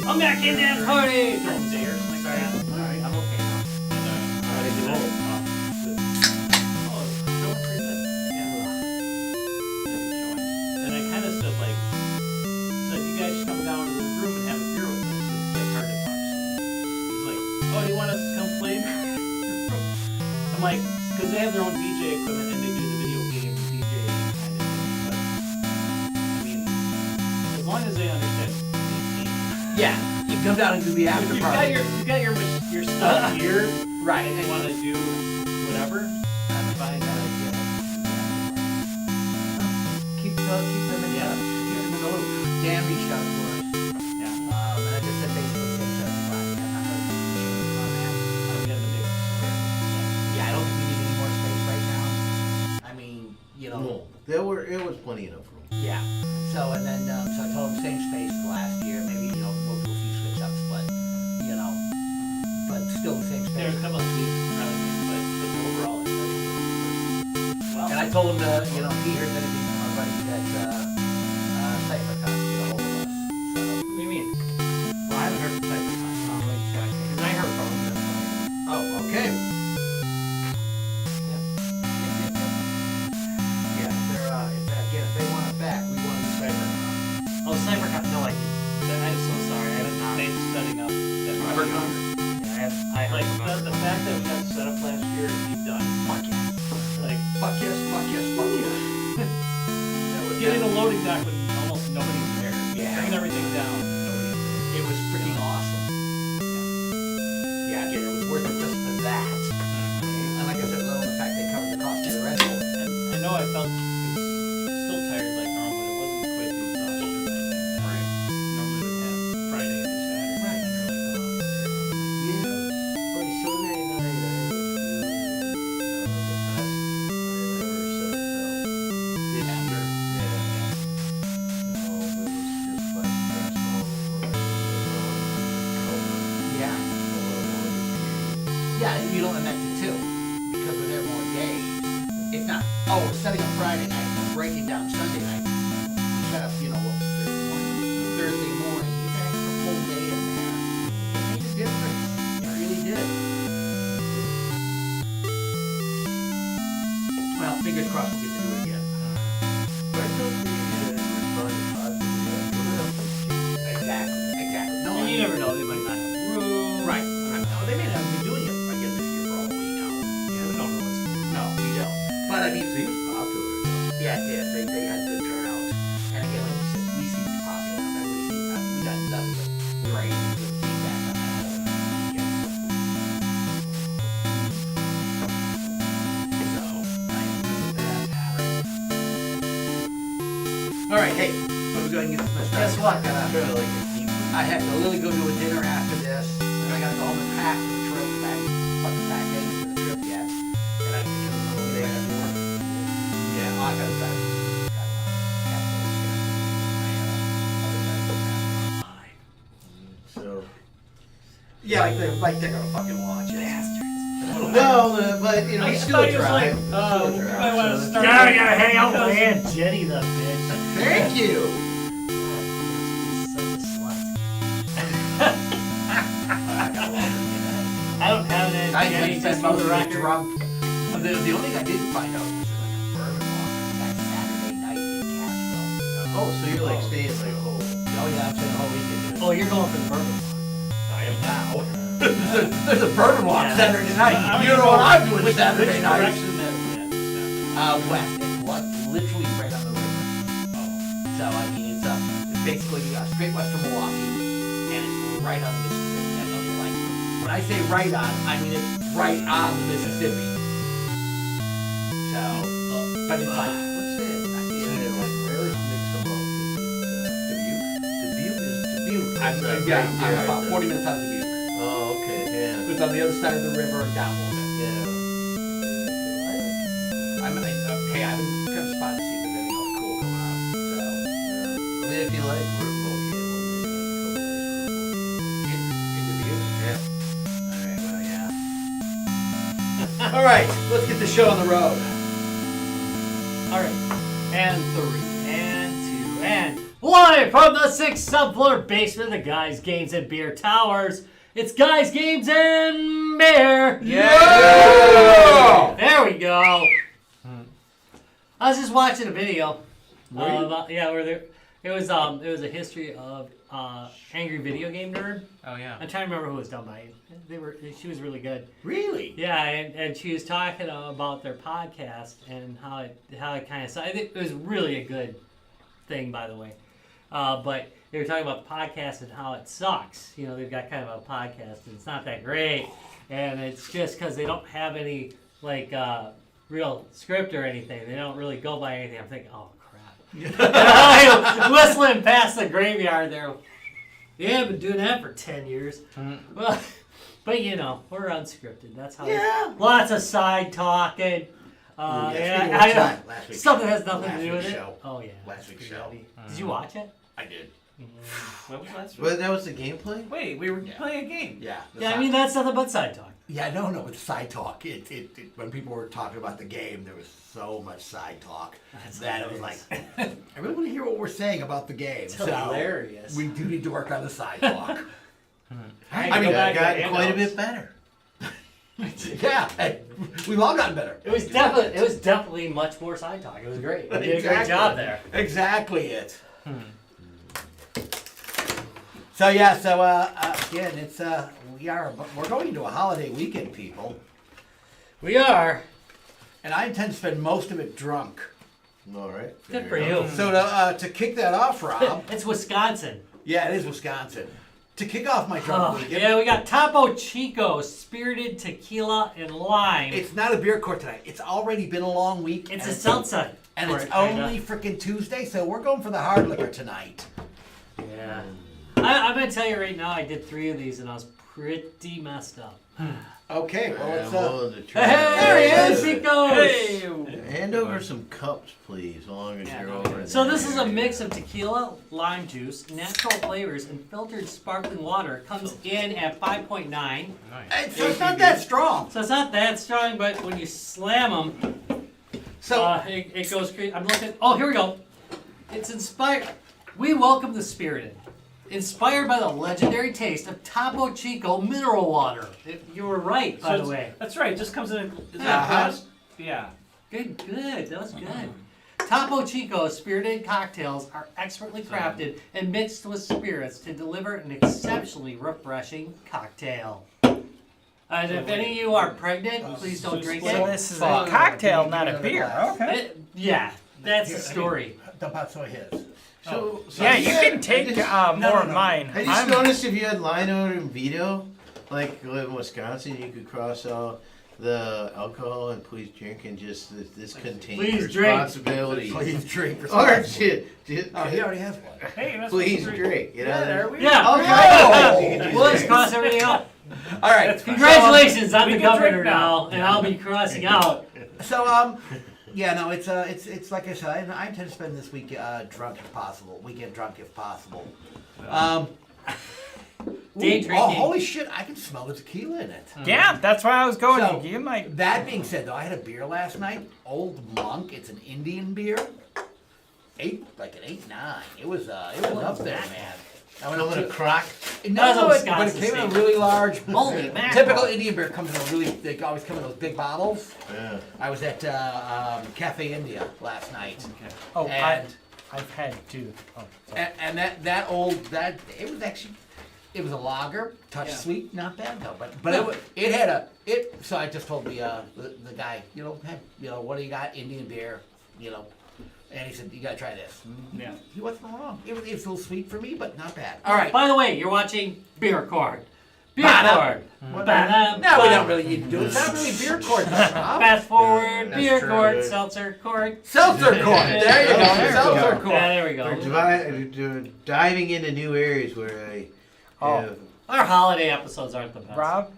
I'm back in that party! Throw him dares like that. Alright, I'm okay now. How did you roll? Showing pretty good. Yeah. And I kind of said, like, you guys should come down to the room and have a beer with us. It's like hard to talk. He's like, oh, you want us to come play? I'm like, because they have their own DJ equipment and they do the video game DJ kind of thing. But, I mean, as long as they understand. Yeah, you come down and do the after party. You got your stuff here, right? And you want to do whatever. I'm fine. That idea. Keep them in touch. Keep them in the loop. Dan reached out to us. Yeah. And I just said basically same stuff. I'm not going to show on that. We got the big square. Yeah, I don't think we need any more space right now. I mean, you know. No, it was plenty enough room. Yeah. So and then so I told him same space as last year. Maybe we'll do a few switch ups, but but still the same space. There's a couple of sleeves probably, but overall it's well. And I told him to if he hears anything from our buddies at Cypher Con, get a hold of us. So What do you mean? Well, I haven't heard from Cybertime. I'll let you check. Because I heard from them. oh, okay. Yeah, if they want it back, we want it to Cypher. Oh, CyberCon. No, I didn't. I'm so sorry. I have not been setting up that CyberCon? Yeah, I like the fact that we got set up last year and you've done. Fuck yes. Like, Fuck yes, fuck yes, fuck yes. getting a loading dock when almost nobody's there. Yeah. Bringing everything down. Nobody's there. It was freaking awesome. Yeah, again, it was worth it just for that. And like I said, let alone the fact they covered the cost of the rental. And I know I felt still tired like normal, but it wasn't quite the exhaustion. Right. Normally we'd have Friday into Saturday. Right. Yeah, but Sunday night I had the best night I've ever set. This year, yeah. No, but it was just less stress all over. Yeah. Yeah, you don't, and that's it too. Because we're there more days. It's not, we're setting up Friday night, we're breaking down Sunday night. We set up, Thursday morning. You got extra full day in there. It made a difference. It really did. Well, fingers crossed we'll get to do it again. But I thought they responded positively Exactly. No, And you never know, they might not have room. Right. They may not be doing it again this year for all we know. Yeah, we don't know what's going on. No, we don't. But I mean, It seems popular though. yeah, it did. They had good turnout. And again, like you said, we seem popular. I mean, we got nothing but great and good feedback on that. So, nice with that. All right, hey, let's go ahead and get this messed up. Guess what? I have to literally go to a dinner after this, and I gotta go home and pack for the trip, and I haven't fucking packed anything for the trip yet. And I have to go home and pack for work. Yeah, I gotta start. So. Yeah, like they're gonna fucking watch it. Well, but I still thought he was try. like, Still you try. might want to So start. Now I gotta hang out with my Aunt Jenny, the bitch. Thank you. Such a slut. I don't have an I Jenny, think just that for the was record. drunk. The only thing I didn't find out was like a bourbon walk that Saturday night in Cashville. Oh, so you're like staying like a whole. Oh yeah, I'm saying the whole weekend. Oh, you're going for the bourbon walk. I am now. There's a bourbon walk Yeah. Saturday night. I mean, You know what I'm doing which Saturday night? direction that West. It's literally right on the river. So I mean, it's basically straight west from Milwaukee, and it's right on the Mississippi. I mean, like when I say right on, I mean it's right on the Mississippi. So, but it's like what's it? I Yeah, can't like really mix them up. Dubuque. Dubuque is Dubuque. I'm about right 40 minutes out of Dubuque. Oh, okay, yeah. It's on the other side of the river and down a little bit. Yeah. I haven't got a spot to see if there's anything else cool going on. So, I mean, if you like, we're located in Dubuque. Yeah. Alright, well, yeah. Alright, let's get the show on the road. All right, and 3, and 2, and Live from the 6th subfloor basement of the Guys, Games, and Beer Towers, it's Guys, Games, and Beer. Yeah! There we go. I was just watching a video. Where there it was a history of Angry Video Game Nerd. Oh yeah. I'm trying to remember who was done by. She was really good. Really? Yeah, and she was talking about their podcast and how it kind of. I think it was really a good thing, by the way. But they were talking about the podcast and how it sucks. You know, they've got kind of a podcast and it's not that great, and it's just because they don't have any real script or anything. They don't really go by anything. I'm thinking, oh crap. I'm whistling past the graveyard there. Yeah, I've been doing that for 10 years. Well, but you know, we're unscripted. That's how. Yeah. Lots of side talking. Last week's Stuff that show. has nothing to Last do with week's it. show. Oh yeah. Last week's Pretty show. heavy. Did you watch it? I did. What was last week? But that was the gameplay? Wait, we were playing a game. Yeah. Yeah, I mean that's nothing but side talk. Yeah, no, it's side talk. When people were talking about the game, there was so much side talk that it was like, I really want to hear what we're saying about the game. It's so hilarious. we do need to work on the side talk. I mean, that got quite a bit better. Yeah, hey, we've all gotten better. It was definitely much more side talk. It was great. You did a great job there. Exactly it. So yeah, again, it's we're going into a holiday weekend, people, We are. and I intend to spend most of it drunk. All right. Good for you. So to kick that off, Rob. It's Wisconsin. Yeah, it is Wisconsin. To kick off my drunk weekend. Yeah, we got Topo Chico, spirited tequila and lime. It's not a beer court tonight. It's already been a long week. It's and a seltzer. And for it's it, kinda. only freaking Tuesday, so we're going for the hard liquor tonight. Yeah. I'm going to tell you right now, I did 3 of these and I was pretty messed up. Okay, well, I'm it's willing to try. Hey, there he is, Chico! Hand over some cups, please, as long as you're over there. So this is a mix of tequila, lime juice, natural flavors, and filtered sparkling water. Comes in at 5.9. So it's not that strong. So it's not that strong, but when you slam them, So it goes crazy. I'm looking. Oh, here we go. It's inspired. We welcome the spirited. Inspired by the legendary taste of Topo Chico mineral water. You were right, by the way. That's right. It just comes in. Yeah. Good. That was good. Topo Chico spirited cocktails are expertly crafted and mixed with spirits to deliver an exceptionally refreshing cocktail. And if any of you are pregnant, please don't drink So it. this is a cocktail, not a beer. Okay. Yeah, that's the story. dump out some of his. So Yeah, you can take more of mine. I just noticed if you had Lino and Vito, like in Wisconsin, you could cross out the alcohol and please drink and just this contains Please drink. responsibility. Please drink. Or shit, just, Oh, he already has one. Hey, that's please drink. You know? Yeah, there we Yeah. Okay. We'll just cross everything out. All right. Congratulations, I'm we the can governor drink now, now. and I'll be crossing out. So yeah, no, it's like I said, I intend to spend this week drunk if possible. Weekend drunk if possible. Day Ooh, drinking. oh, holy shit! I can smell the tequila in it. Yeah, that's where I was going. So- You might. That being said, though, I had a beer last night. Old Monk. It's an Indian beer. Like an 8.9. It was up there, man. I went I'm up gonna to crack. That's a but it Wisconsin came in a state. really large. Holy mackerel. Typical Indian beer comes in a really. They always come in those big bottles. Yeah. I was at Cafe India last night. Oh, And I've had two. Oh, sorry. and that it was actually. It was a lager, touch sweet, not bad though. But it had a. So I just told the guy, what do you got? Indian beer, and he said, you gotta try this. Yeah. He wasn't wrong. It was a little sweet for me, but not bad. All right. By the way, you're watching Beer Court. Beer Ba-da. Court. No, we don't really need to do it. It's not really beer court, though, Rob. Fast forward, That's Beer true. Court, Seltzer Court. Seltzer court. There you go. There we Seltzer go. court. Yeah, there we go. They're diving into new areas where I have. Our holiday episodes aren't the best. Rob,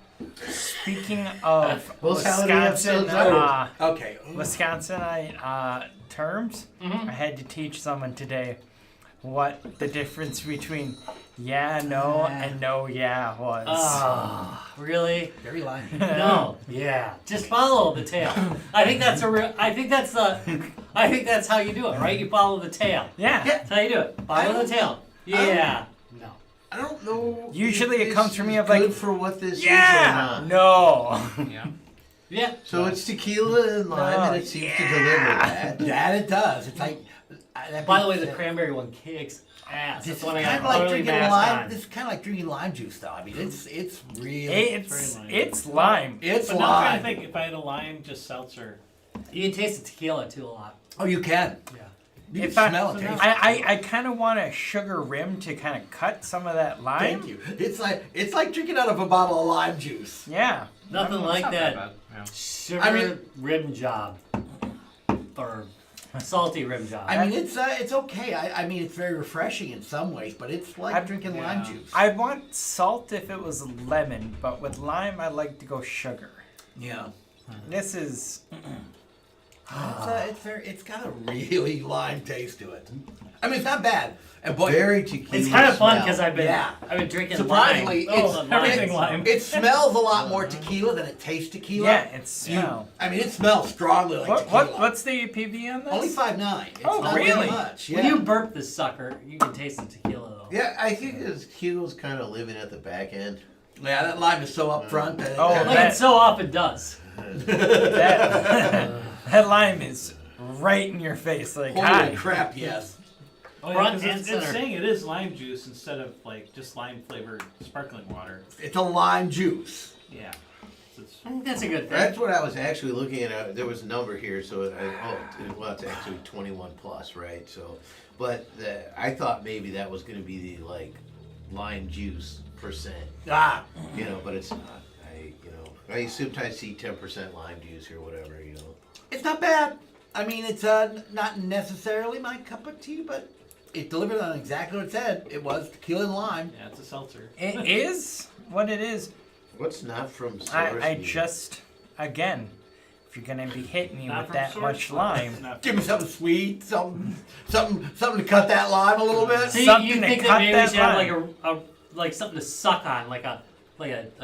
speaking of Those holiday Wisconsin, episodes are- Okay. Wisconsinite terms, I had to teach someone today what the difference between yeah, no, and no, yeah was. Oh, really? Very lying. No. Yeah. Just follow the tail. I think that's I think that's how you do it, right? You follow the tail. Yeah. That's how you do it. Follow the tail. Yeah. No. I don't know. Usually if it comes this from me is of like, good for what this yeah, is or not. no. Yeah. Yeah. So it's tequila and lime, and it seems to deliver that. That it does. It's like. By the way, the cranberry one kicks ass. It's That's one I kind got of like totally drinking mashed lime. on. This is kind of like drinking lime juice, though. I mean, it's really It's lime. it's But now I'm trying lime. to think if I had a lime, just seltzer. You can taste the tequila too a lot. Oh, you can. Yeah. You If can smell it. Taste it. I kind of want a sugar rim to kind of cut some of that lime. Thank you. It's like drinking out of a bottle of lime juice. Yeah. Nothing It's like not that bad, yeah. sugar I mean- rim job. Or salty rim job. I mean, it's okay. I mean, it's very refreshing in some ways, but it's like drinking lime juice. I want salt if it was lemon, but with lime, I like to go sugar. Yeah. This is. It's got a really lime taste to it. I mean, it's not bad. And boy, Very tequila. it's kind of fun smell. because I've been Yeah. drinking surprisingly, lime. it's everything lime. It smells a lot more tequila than it tastes tequila. Yeah, it smells. I mean, it smells strongly like tequila. What's the APV on this? Only 5.9. It's Oh, not really? very much. Yeah. When you burp this sucker, you can taste the tequila though. Yeah, I think this tequila's kind of living at the back end. Yeah, that lime is so up front that Oh, Like it so often does. that, that lime is right in your face. Like, holy hi. crap, yes. Oh, Front yeah, 'cause and it's center. saying it is lime juice instead of like just lime flavored sparkling water. It's a lime juice. Yeah. So it's, I think that's a good thing. That's what I was actually looking at. There was a number here, so it's actually 21 plus, right? So, but I thought maybe that was going to be the like lime juice percent, Ah, but it's not. I sometimes see 10% lime juice or whatever, it's not bad. I mean, it's not necessarily my cup of tea, but it delivered on exactly what it said. It was tequila and lime. yeah, it's a seltzer. It is what it is. What's not from source? I just, again, if you're going to be hitting me Not with from that source, much but lime, it's not Give me something sweet, something to cut that lime a little bit. See, something you to think cut that maybe we that should have lime. like like something to suck on, like a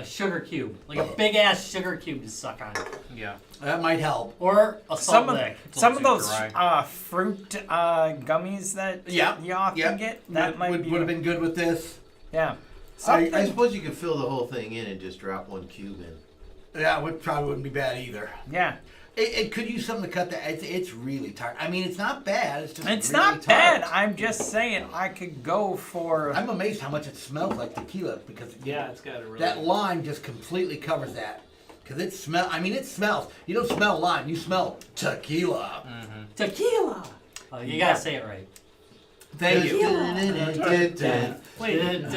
sugar cube, like a big ass sugar cube to suck on, Yeah. That might help. or a some salt of lick. some of too those dry. fruit gummies that Yeah, you often yeah. get, that might would be. have been good with this. Yeah. I Something. suppose you could fill the whole thing in and just drop one cube in. Yeah, probably wouldn't be bad either. Yeah. It could use something to cut that. It's really tart. I mean, it's not bad. It's just It's really not bad. tart. I'm just saying I could go for. I'm amazed how much it smells like tequila because Yeah, it's got a really. that lime just completely covers that. Because it smells. I mean, it smells. You don't smell lime. You smell tequila. Tequila. Oh, you gotta say it right. Thank you. Wait, I've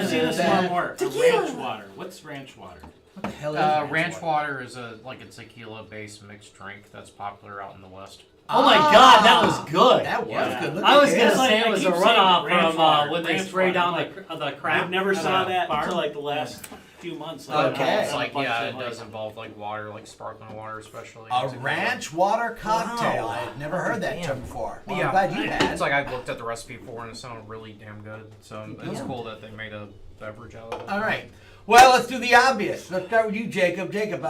seen this one more. Ranch water. What's ranch water? What the hell is Ranch water is a tequila-based mixed drink that's popular out in the West. Oh my God, that was good. That was Yeah. good. Look I at was gonna this. like- say it I was a keep saying runoff ranch from water, when they ranch spray water. down Like, the crap. I've never saw that farm. until like the last few months. Okay. It's like, A bunch yeah, of, it does involve like water, like sparkling water especially. A Tequila. ranch water cocktail. Wow. I had never heard that term before. Well, Yeah. I'm glad you had. It's like I've looked at the recipe before and it sounded really damn good. So it's Yeah. cool that they made a beverage out of it. All right. Well, let's do the obvious. Let's start with you, Jacob. Jacob,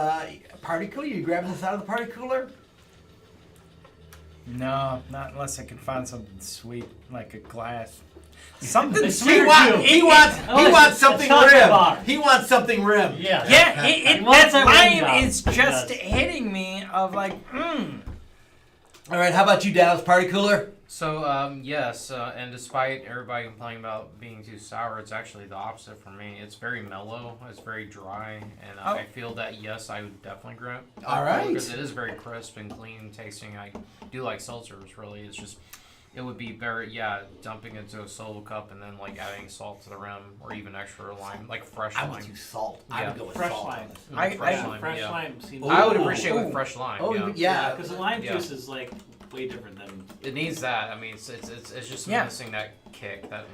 party cooler? You grabbing this out of the party cooler? No, not unless I can find something sweet, like a glass. Something It's sweet. He wa- He wants something chocolate bar. rim. He wants something rim. Yeah. Yeah, He wants that a rim line job. is just Yes. hitting me of like, All right. How about you, Dallas? Party cooler? So, yes, and despite everybody complaining about being too sour, it's actually the opposite for me. It's very mellow, it's very dry, and Oh. I feel that, yes, I would definitely grab it. All right. Because it is very crisp and clean tasting. I do like seltzers, really. It's just, it would be very, dumping into a solo cup and then, like, adding salt to the rim or even extra lime, like fresh I lime. would use salt. I Yeah. would go with Fresh salt. lime. Fresh lime, Fresh yeah. lime seems. I would Ooh. appreciate Ooh. with fresh lime, Oh, yeah. yeah. because the lime Yeah. juice is like way different than. It needs that. I mean, it's just Yeah. missing that kick, that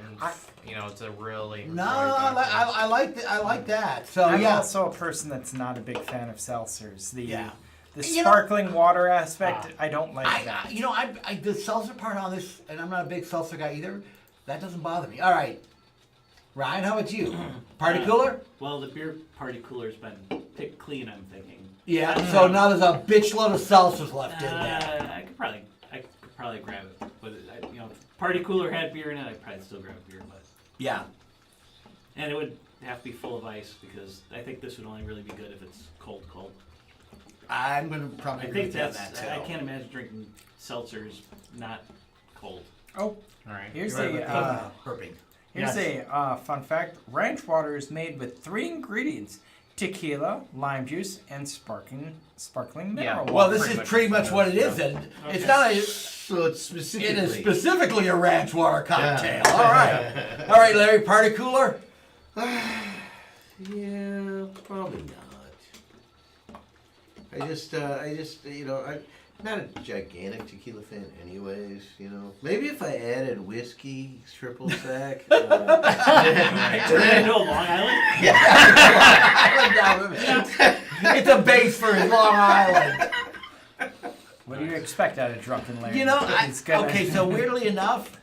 to really. No, really I like that. So I'm yeah. also a person that's not a big fan of seltzers. The Yeah. the You know- sparkling water aspect, I don't like that. The seltzer part on this, and I'm not a big seltzer guy either. That doesn't bother me. All right, Ryan, how about you? Party cooler? Well, the beer party cooler's been picked clean. I'm thinking. Yeah. So now there's a bitch load of seltzers left in there. I could probably grab it. But party cooler had beer in it, I'd probably still grab a beer. But Yeah. and it would have to be full of ice because I think this would only really be good if it's cold. I'm gonna probably I agree think with you on that's. that too. I can't imagine drinking seltzers not cold. Oh, All right. here's You're right a about burping. here's a fun fact. Ranch water is made with 3 ingredients: tequila, lime juice, and sparkling mineral water. Well, this is pretty much what it is, and it's not a. So it's specifically. It is specifically a ranch water cocktail. Yeah. All right, Larry, party cooler. Yeah, probably not. I just, I'm not a gigantic tequila fan, anyways. Maybe if I added whiskey, triple sec. Turn it into a Long Island. It's a base for his Long Island. What do you expect out of drunken Larry? Okay, so weirdly enough,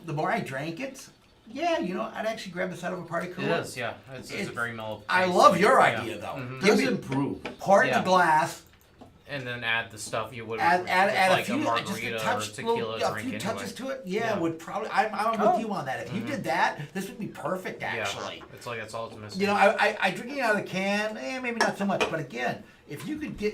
the more I drank it, yeah, I'd actually grab this out of a party It cooler. is, yeah. It's a very mellow. I taste. love your Yeah. idea though. Mhm. Give Does me improve. pour it in Yeah. the glass. And then add the stuff you would Add with a like few, a just margarita a or touch, tequila a drink few anyway. touches to it. Yeah, Yeah. would probably. I'm with you on that. If you did that, this would be perfect. Actually, It's like that's all it's missing. I drinking out of the can. Maybe not so much, but again, if you could get,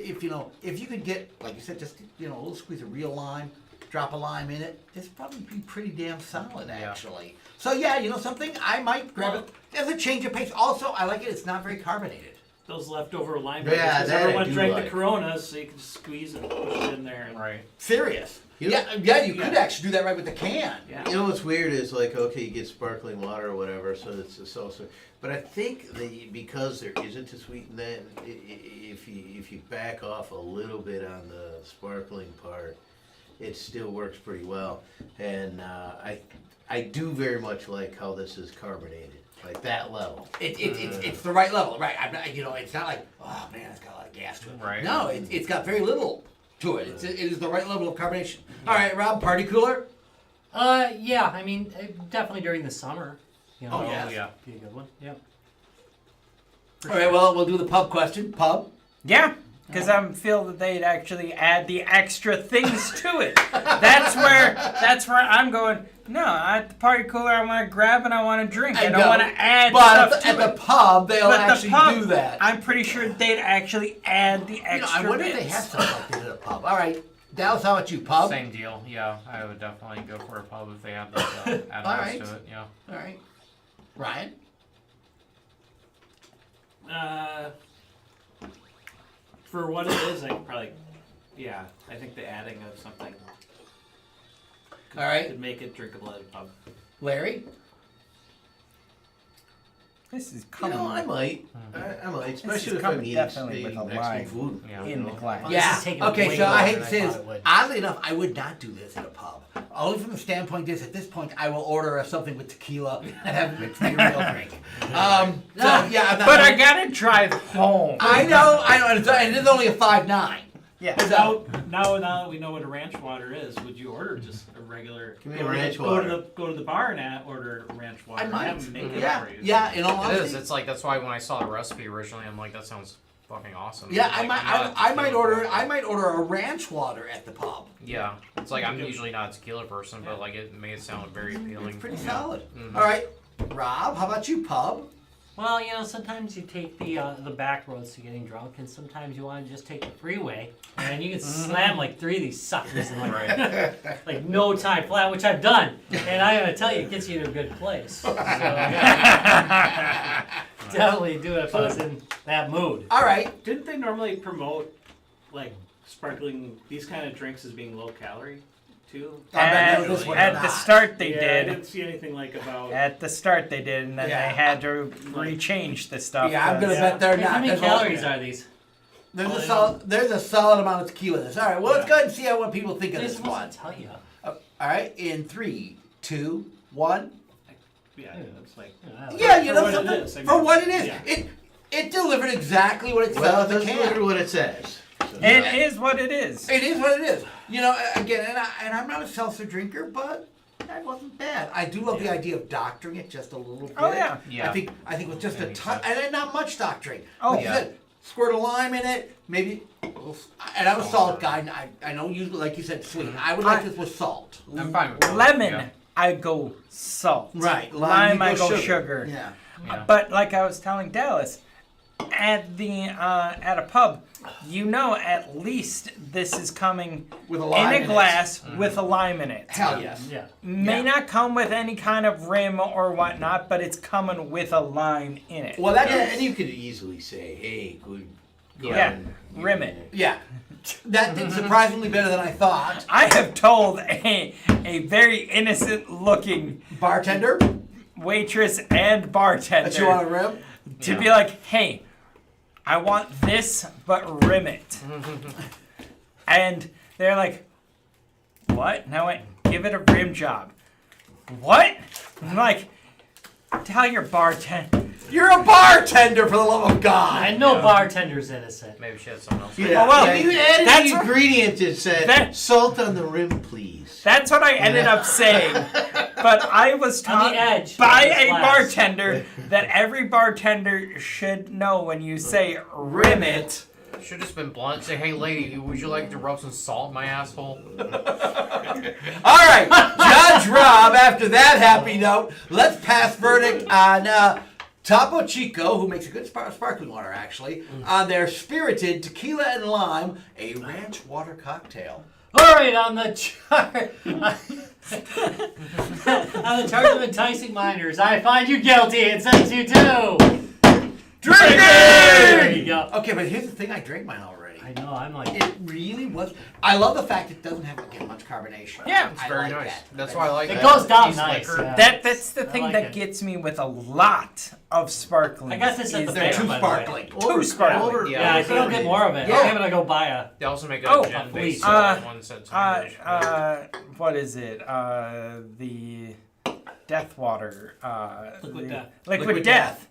like you said, just a little squeeze of real lime, drop a lime in it. This probably be pretty damn solid, actually. So yeah, something I might grab it as a change of pace. Also, I like it. It's not very carbonated. Those leftover lime Yeah, because that I everyone do drank like. the Coronas, so you can just squeeze and push it in there. And, Right. Serious. You- Yeah, you could actually do that right with the can. Yeah. You know what's weird is like, okay, you get sparkling water or whatever, so it's a salsa. But I think because there isn't a sweeten that, if you back off a little bit on the sparkling part, it still works pretty well. And I do very much like how this is carbonated, like that level. It's the right level, right? I'm not, it's not like, oh man, it's got a lot of gas to it. Right. No, it's got very little to it. It is the right level of carbonation. All right, Rob, party cooler. Yeah. I mean, definitely during the summer. Oh, yeah. yeah. Be a good one. Yep. All right, well, we'll do the pub question. Pub. Yeah, because I feel that they'd actually add the extra things to it. That's where I'm going. No, at the party cooler, I want to grab and I want to drink. I don't want to add but stuff to at it. the pub, they'll But actually the pub, do that. I'm pretty sure they'd actually add the extra I wonder if they bits. have something like that at a pub. All right, Dallas, how about you, pub? Same deal. Yeah, I would definitely go for a pub if they had those add-ons Alright. to it. Yeah. All right, Ryan. For what it is, I could probably, I think the adding of something All right, could make it drinkable at a pub. Larry. This is coming I might. I might, especially if coming I'm definitely eating with a Mexican lime food. Yeah. in the glass. Well, this Yeah. is taking Okay, way so I longer hate to than say I this. thought it would. Oddly enough, I would not do this at a pub. Only from the standpoint is, at this point, I will order something with tequila and have it mixed with a real drink. So yeah, I'm not. But I gotta drive home. I know, and it is only a 5.9. Yeah. Now that we know what a ranch water is, would you order just a regular? Give me a ranch water. Go to the bar and order ranch water. I and might. have them make it Yeah, for you. yeah. In all It is. honesty, It's like that's why when I saw the recipe originally, I'm like, that sounds fucking awesome. yeah, Like, I might. I'm not a I might tequila order. person. I might order a ranch water at the pub. Yeah, it's like I'm usually not a tequila person, but like it made it sound very appealing. It's pretty Yeah. solid. Mhm. All right, Rob, how about you, pub? Well, sometimes you take the back roads to getting drunk, and sometimes you want to just take the freeway, and you can slam like 3 of these suckers in like, like no time flat, which I've done, and I gotta tell you, it gets you to a good place. So, definitely do it if I was in that mood. All right. Didn't they normally promote like sparkling these kind of drinks as being low calorie too? At, this one at not. the start they I did. didn't see anything like about. At the start they did, and then Yeah. they had to rechange the stuff. Yeah, I'm gonna bet they're Hey, not. how many There's calories are these? There's a solid amount of tequila in this. All right, well, let's go ahead and see what people think of They're this supposed one. to tell you. All right, in 3, 2, 1. Yeah, it's like. Yeah, For you know what it something. is, I mean, For what it is, yeah. it delivered exactly what it said Well, on the that's can. literally what it says. So, It is what it is. It is what it is. Again, and I'm not a seltzer drinker, but that wasn't bad. I do love the idea of doctoring it just a little bit. Oh, yeah. Yeah. I think with just a makes touch, and not much doctoring. Oh, Like you yeah. said, squirt a lime in it, maybe. And I'm a salt guy. And I know you like you said sweet. I would like this with salt. I'm fine with both, Lemon, yeah. I go salt. Right. Lime, you I go sugar. Yeah. Yeah. But like I was telling Dallas, at the at a pub, you know at least this is coming With a lime in in a it. glass with a lime in it. Hell yes. Yeah. May Yeah. not come with any kind of rim or whatnot, but it's coming with a lime in it. Well, that And you could easily say, hey, good. Yeah, rim it. yeah. That did surprisingly better than I thought. I have told a very innocent looking Bartender, waitress and bartender that you want a rim? to be like, hey, I want this, but rim it. And they're like, what? And I went, give it a rim job. What? I'm like, tell your bartender. You're a bartender, for the love of God. I know bartender's innocent. Maybe she had someone else. Yeah. well, If you added that's the what- ingredient that said that- salt on the rim, please. That's what I ended up saying. But I was On taught the edge by of this a glass. bartender that every bartender should know when you say rim it. Should have just been blunt. Say, hey, lady, would you like to rub some salt in my asshole? All right, Judge Rob, after that happy note, let's pass verdict on Topo Chico, who makes a good sparkling water, actually, on their spirited tequila and lime, a ranch water cocktail. All right, on the chart, on the charge of enticing minors, I find you guilty and sentence you to Drinking! There you go. Okay, but here's the thing, I drank mine already. I know. I'm like, It really was. I love the fact it doesn't have again much carbonation. Yeah, It's I very like nice. that. That's why I like it that. goes down Tastes nice. liquor. Yeah. That's the I thing like that it. gets me with a lot of sparkling. I got this at the is They're fair, too by the way. sparkling. Too sparkling. Yeah, if you don't get more of it, Yeah. I'm gonna go buy a. They also make a Oh, gin-based please. one that's What is it? The Death Water. Liquid Death. Liquid Death.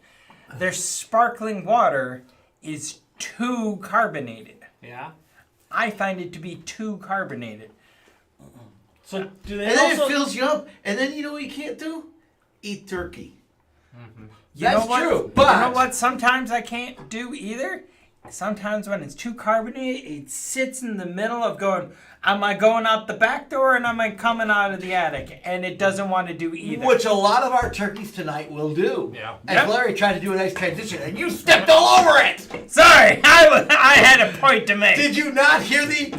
Their sparkling water is too carbonated. Yeah. I find it to be too carbonated. So do they And then also? it fills you up. And then you know what you can't do? Eat turkey. You That's know what? true, but- you know what? Sometimes I can't do either. Sometimes when it's too carbonated, it sits in the middle of going, am I going out the back door and am I coming out of the attic? And it doesn't want to do either. Which a lot of our turkeys tonight will do. Yeah. As Yep. Larry tried to do a nice transition, and you stepped all over it. Sorry, I had a point to make. Did you not hear the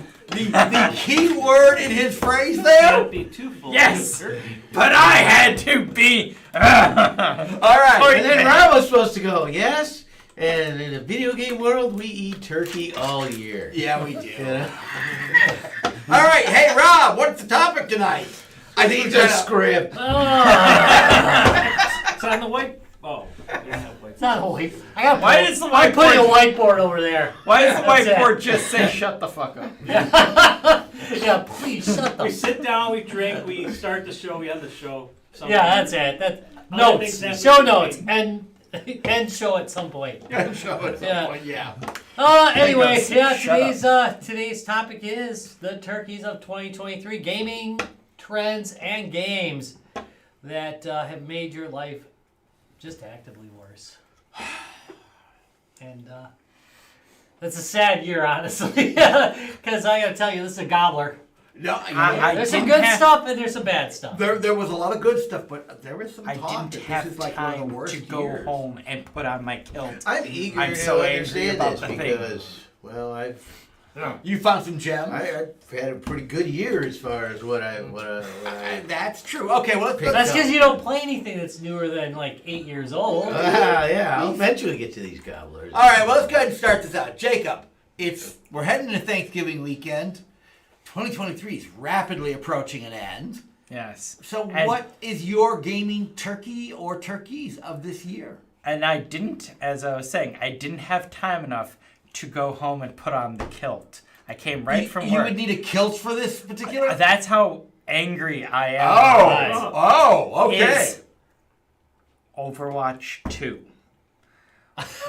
key word in his phrase there? Can't be too full. Yes. of turkey. But I had to be. All right. And then Rob was supposed to go, yes. And in the video game world, we eat turkey all year. Yeah, we do. You know? All right. Hey, Rob, what's the topic tonight? I think It's a script. It's on the white. Oh, you don't have white. It's not a white. I got. Why does the I put a whiteboard? whiteboard over there. Why does the That's it. whiteboard just say "shut the fuck up"? Yeah, please shut the. We sit down, we drink, we start the show, we end the show. Yeah, that's it. That Other notes, things show happen. notes, and end show at some point. Show at some Yeah. point, yeah. Anyway, goes, yeah, "Shut today's topic is the turkeys of 2023 gaming trends and games that have made your life just actively worse. And that's a sad year, honestly, because I gotta tell you, this is a gobbler. No, I There's some didn't good have- stuff and there's some bad stuff. there was a lot of good stuff, but there was some I talk didn't that this have is like one of the time worst to go years. home and put on my kilt. I'm eager I'm to so angry understand about this the thing. because, well, I've You found some gems. I've had a pretty good year as far as what I That's true. Okay, well, Pick That's up. because you don't play anything that's newer than like 8 years old. yeah, I'll eventually get to these gobblers. All right, well, let's go ahead and start this out. Jacob, we're heading into Thanksgiving weekend. 2023 is rapidly approaching an end. Yes. So And- what is your gaming turkey or turkeys of this year? And I didn't, as I was saying, I didn't have time enough to go home and put on the kilt. I came right from You work. would need a kilt for this particular? That's how angry I am. okay. Is Overwatch 2.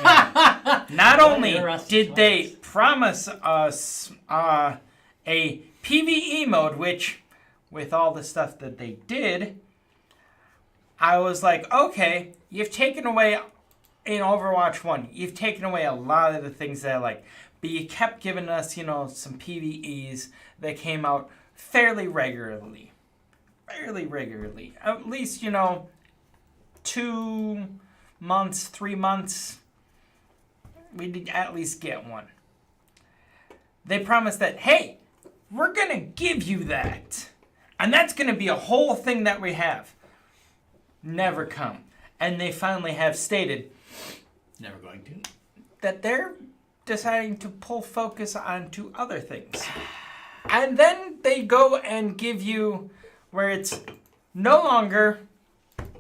Not only did they promise us a PvE mode, which, with all the stuff that they did, I was like, okay, you've taken away in Overwatch 1, you've taken away a lot of the things that I like. But you kept giving us, some PvEs that came out fairly regularly. Fairly regularly. At least, 2 months, 3 months, we did at least get one. They promised that, hey, we're going to give you that. And that's going to be a whole thing that we have. Never come. And they finally have stated Never going to. that they're deciding to pull focus onto other things. And then they go and give you where it's no longer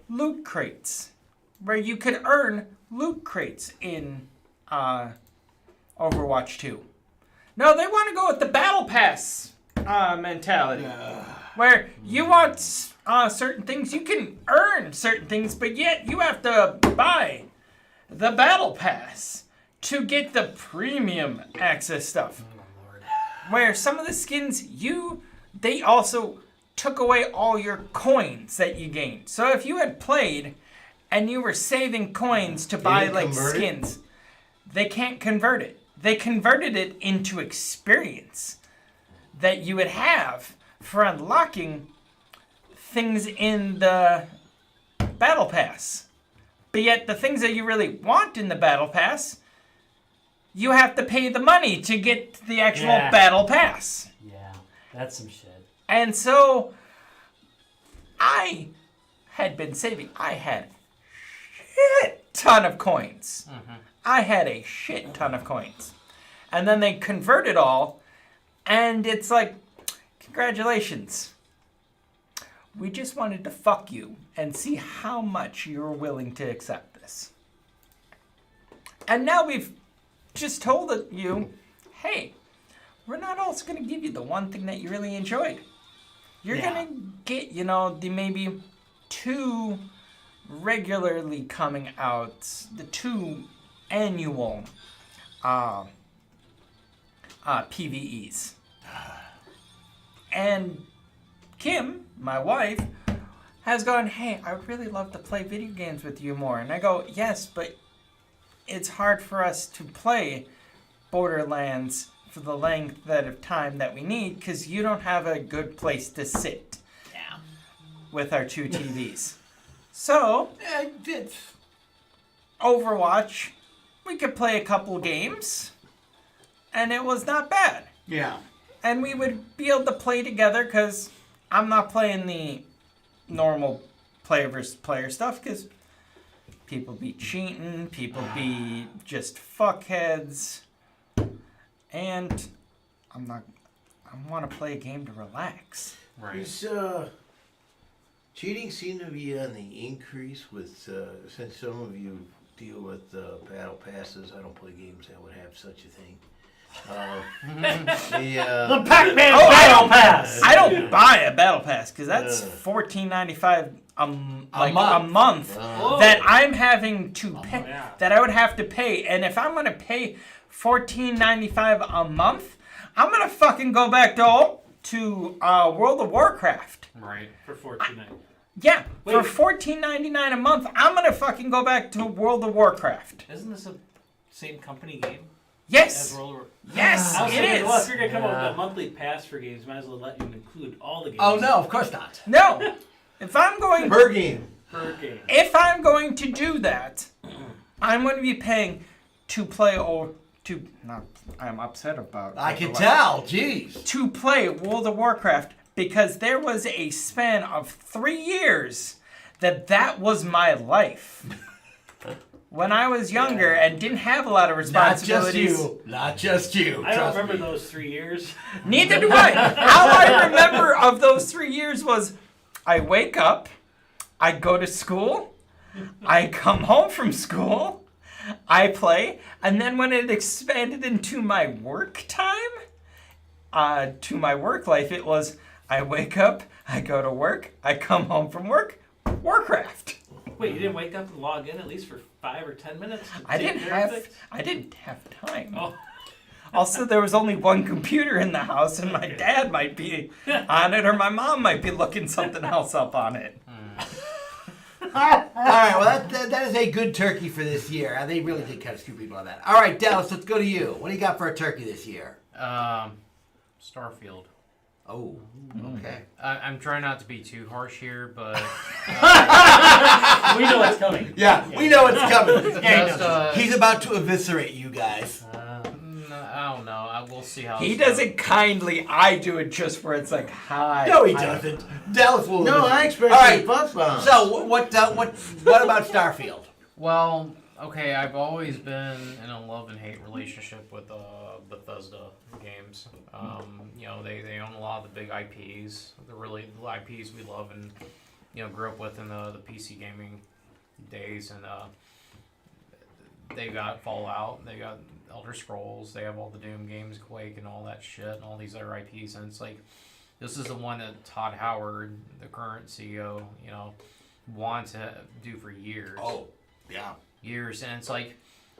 loot crates, where you could earn loot crates in Overwatch 2. No, they want to go with the Battle Pass mentality, where you want certain things, you can earn certain things, but yet you have to buy the Battle Pass to get the premium access stuff. Where some of the skins, they also took away all your coins that you gained. So if you had played and you were saving coins to buy skins, they can't convert it. They converted it into experience that you would have for unlocking things in the Battle Pass. But yet the things that you really want in the Battle Pass, you have to pay the money to get the actual Battle Pass. Yeah, that's some shit. And so I had been saving. I had a shit ton of coins. I had a shit ton of coins. And then they convert it all, and it's like, congratulations. We just wanted to fuck you and see how much you're willing to accept this. And now we've just told you, hey, we're not also going to give you the one thing that you really enjoyed. You're going to get, the maybe 2 regularly coming out, the 2 annual PvEs. And Kim, my wife, has gone, hey, I would really love to play video games with you more. And I go, yes, but it's hard for us to play Borderlands for the length of time that we need because you don't have a good place to sit with our 2 TVs. So, Overwatch, we could play a couple games, and it was not bad. Yeah. And we would be able to play together because I'm not playing the normal player versus player stuff because people be cheating, people be just fuckheads, and I want to play a game to relax. Right. Is cheating seem to be on the increase with since some of you deal with battle passes. I don't play games that would have such a thing. The Pac-Man Battle Pass! I don't buy a battle pass because that's $14.95 a month that I'm having to pay, that I would have to pay. And if I'm going to pay $14.95 a month, I'm going to fucking go back to World of Warcraft. Right. For $14.99. Yeah, for $14.99 a month, I'm going to fucking go back to World of Warcraft. Isn't this a same company game? Yes. As World of War? Yes, I was it thinking, is. well, if you're going to come up with a monthly pass for games, might as well let you include all the games. Oh, no, of course not. No. If I'm going Per game. Per game. If I'm going to do that, I'm going to be paying to play I'm upset about I can tell, jeez. to play World of Warcraft because there was a span of 3 years that was my life. When I was younger and didn't have a lot of responsibilities. Not just you. I don't Trust remember me. those 3 years. Neither do I. All I remember of those 3 years was I wake up, I go to school, I come home from school, I play, and then when it expanded into my work time, to my work life, it was I wake up, I go to work, I come home from work, Warcraft. Wait, you didn't wake up and log in at least for 5 or 10 minutes? To I take didn't care of have things? time. Oh. Also, there was only one computer in the house, and my dad might be on it, or my mom might be looking something else up on it. right, well, that is a good turkey for this year. They really did kind of screw people on that. All right, Dallas, let's go to you. What do you got for a turkey this year? Starfield. Oh, okay. I'm trying not to be too harsh here, but We know what's coming. Yeah, we know it's coming. just, He's about to eviscerate you guys. I don't know. We'll see how He it's does it kindly. I do it just where it's like, hi. No, he doesn't. Dallas will. No, I expect All right. butt bombs. So what about Starfield? Well, okay, I've always been in a love and hate relationship with Bethesda games. They own a lot of the big IPs. They're really the IPs we love and grew up with in the PC gaming days. And they got Fallout, they got Elder Scrolls, they have all the Doom games, Quake, and all that shit, and all these other IPs. And it's like, this is the one that Todd Howard, the current CEO, wanted to do for years. Oh, yeah. Years, and it's like,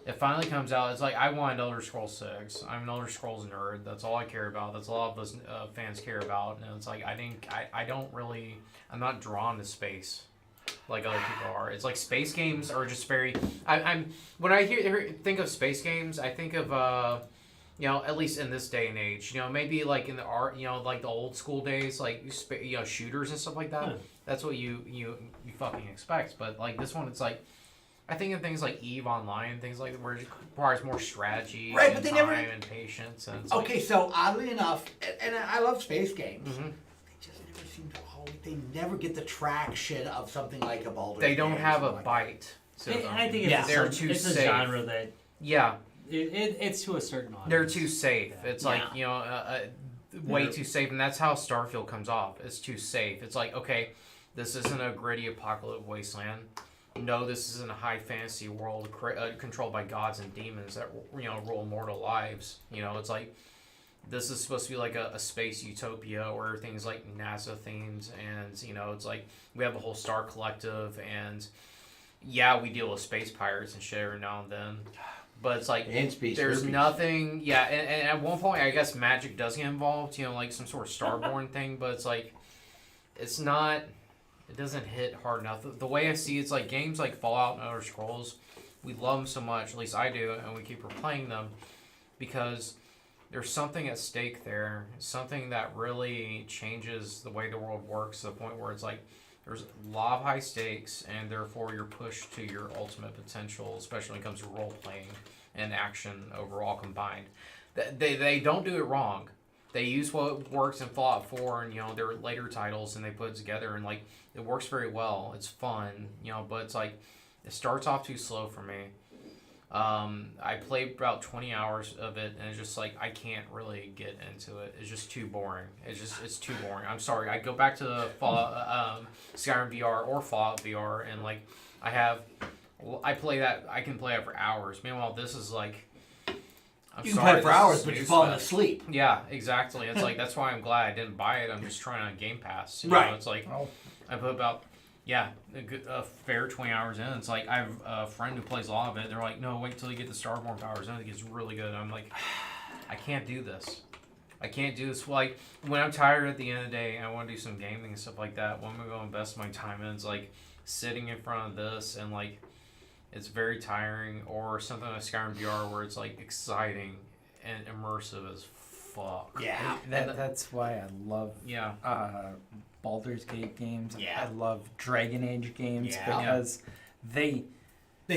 it finally comes out. It's like, I wanted Elder Scrolls 6. I'm an Elder Scrolls nerd. That's all I care about. That's all of us fans care about. And it's like, I'm not drawn to space like other people are. It's like space games are just very. When I think of space games, I think of at least in this day and age, maybe like in the art, like the old school days, like shooters and stuff like that. Yeah. That's what you fucking expect. But like this one, it's like, I think of things like EVE Online, things like that, where it requires more strategy, Right, and but they time never- and patience. And it's Okay, so oddly enough, and I love space games. Mhm. They just never seem to. They never get the traction of something like a Baldur's They don't Gate or have a something like that. bite. To them. I think it's, Yeah. They're too it's a safe. genre that Yeah, it's to a certain audience. they're too safe. Yeah. It's like way too safe, and that's how Starfield comes off. It's too safe. It's like, okay, this isn't a gritty apocalyptic wasteland. No, this isn't a high fantasy world controlled by gods and demons that rule mortal lives. It's like, this is supposed to be like a space utopia where things like NASA themes, and it's like we have a whole star collective, and yeah, we deal with space pirates and shit every now and then. But it's like, And space there's herpes. nothing, yeah, and at one point, I guess magic does get involved, like some sort of starborn thing, but it's like, it's not, it doesn't hit hard enough. The way I see it's like games like Fallout and Elder Scrolls, we love them so much, at least I do, and we keep replaying them, because there's something at stake there, something that really changes the way the world works to the point where it's like, there's a lot of high stakes, and therefore you're pushed to your ultimate potential, especially when it comes to role playing and action overall combined. They don't do it wrong. They use what works in Fallout 4 and their later titles, and they put it together, and like it works very well. It's fun, but it's like it starts off too slow for me. I played about 20 hours of it, and it's just like I can't really get into it. It's just too boring. It's too boring. I'm sorry. I go back to the Fallout, Skyrim VR or Fallout VR, and like I play that. I can play it for hours. Meanwhile, this is like. You can play it for hours, but you're falling asleep. Yeah, exactly. It's like that's why I'm glad I didn't buy it. I'm just trying on Game Pass. Right. It's like I put about a fair 20 hours in. It's like I have a friend who plays a lot of it. They're like, no, wait till you get the Starborn powers. I think it's really good. I'm like, I can't do this. I can't do this. Like when I'm tired at the end of the day, and I want to do some gaming and stuff like that. What am I going to invest my time in? It's like sitting in front of this and like. It's very tiring, or something like Skyrim VR where it's like exciting and immersive as fuck. Yeah. That's why I love Baldur's Gate games. Yeah. I love Dragon Age games Yeah. because they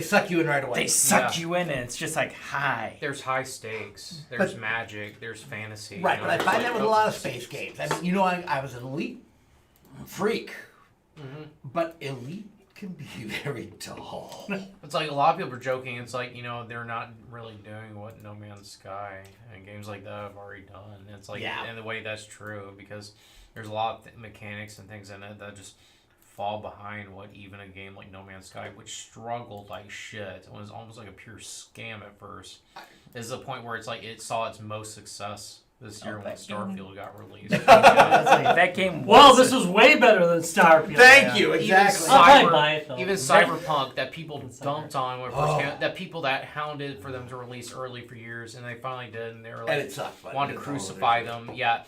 suck you in right away. they suck you in, and it's just like hi. There's high stakes. There's magic. There's fantasy. Right, but I it's find like, that with a lot of space games. I mean, I was an elite freak, but elite can be very dull. It's like a lot of people are joking. It's like they're not really doing what No Man's Sky and games like that have already done. It's like in the way that's true because there's a lot of mechanics and things in it that just fall behind what even a game like No Man's Sky, which struggled like shit, it was almost like a pure scam at first, is the point where it's like it saw its most success this year when that Starfield got released. That game. Well, was this was way better than Starfield. Thank you. Exactly. I'll probably buy it, though. Even Cyberpunk that people dumped on when it first Oh. came out, that people that hounded for them to release early for years, and they finally did, and they were And like it sucked. but wanted to it's crucify all them. Yeah,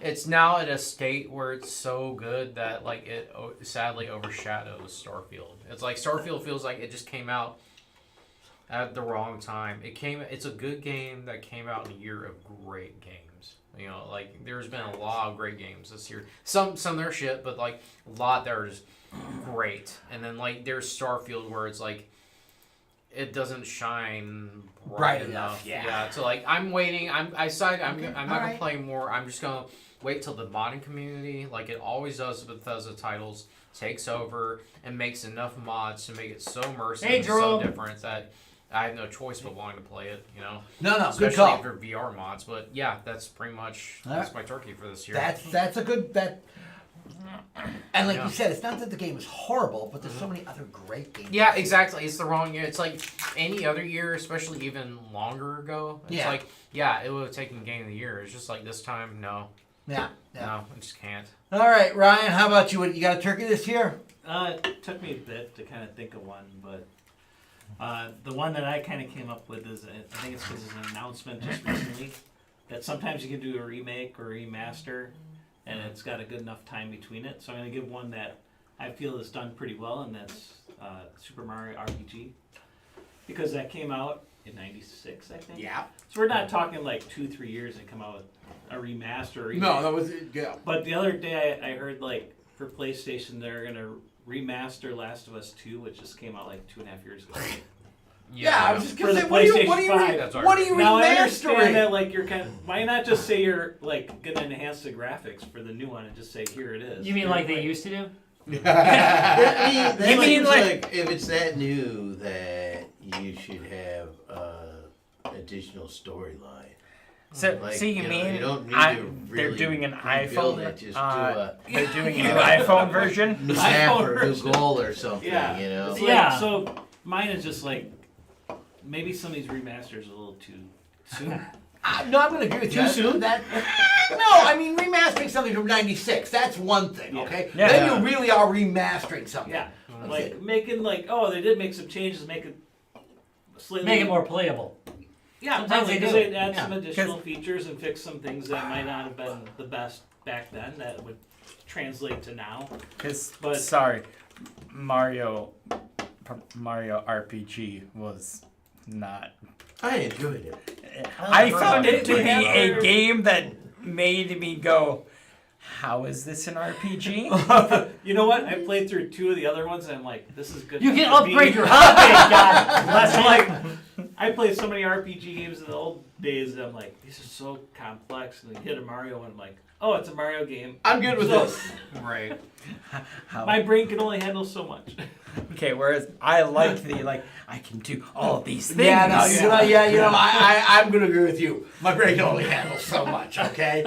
it's now at a state where it's so good that like it sadly overshadows Starfield. It's like Starfield feels like it just came out at the wrong time. It's a good game that came out in a year of great games. You know, like there's been a lot of great games this year. Some they're shit, but like a lot that are just great. And then like there's Starfield where it's like it doesn't shine bright enough. Yeah. So like I'm waiting. I'm not gonna play more. I'm just gonna wait till the modding community, like it always does with Bethesda titles, takes over and makes enough mods to make it so immersive and so different that I have no choice but wanting to play it, you know. No, especially good call. if they're VR mods. But yeah, that's pretty much that's my turkey for this year. That's a good bet. And like Yeah. you said, it's not that the game is horrible, but there's so many other great games. Yeah, exactly. It's the wrong year. It's like any other year, especially even longer ago. It's like, yeah, it would have taken Game of the Year. It's just like this time, no. Yeah. No, I just can't. All right, Ryan, how about you? You got a turkey this year? It took me a bit to kind of think of one, but the one that I kind of came up with is, I think it's because it's an announcement just recently, that sometimes you can do a remake or remaster, and it's got a good enough time between it. So I'm going to give one that I feel is done pretty well, and that's Super Mario RPG. Because that came out in '96, I think. Yeah. So we're not talking like 2-3 years and come out with a remaster or remake. No, that was yeah. But the other day I heard like for PlayStation they're going to remaster Last of Us 2, which just came out like 2.5 years ago. Yeah, I was just For gonna the say, what are you PlayStation what are you Now I remastering? understand that like you're kind of, why not just say you're like gonna enhance the graphics for the new one and just say here it is. You mean like they used to do? That You mean seems like- if it's that new that you should have additional storyline. So, Like, so you know, mean you don't need I- to they're really doing an rebuild iPhone? it, just do a They're doing a new iPhone version. new map or a new goal or something. Yeah. You know. It's like, Yeah. So mine is just like maybe some of these remasters a little too soon. No, I'm gonna agree with you. Too soon? No, I mean remastering something from '96. That's one thing. Yeah. Okay. Yeah. Then you really are remastering something. Yeah. That's Like it. making like, oh, they did make some changes, make it slightly Make it more playable. Yeah, Sometimes probably they because do. they add Yeah. some additional features and fix some things that might not have been the best back then that would translate to now. But- Sorry, Mario RPG was not. I enjoyed it. I found it to They be have a their- game that made me go, "How is this an RPG?" You know what? I played through 2 of the other ones and I'm like, this is good. You can enough to upgrade be- your hotbait, God. That's like, I played so many RPG games in the old days that I'm like, these are so complex. And then you hit a Mario one, I'm like, oh, it's a Mario game. I'm good with So- this. Right. How- My brain can only handle so much. Okay, whereas I like I can do all these things. Yeah, no, I'm gonna agree with you. My brain can only handle so much. Okay.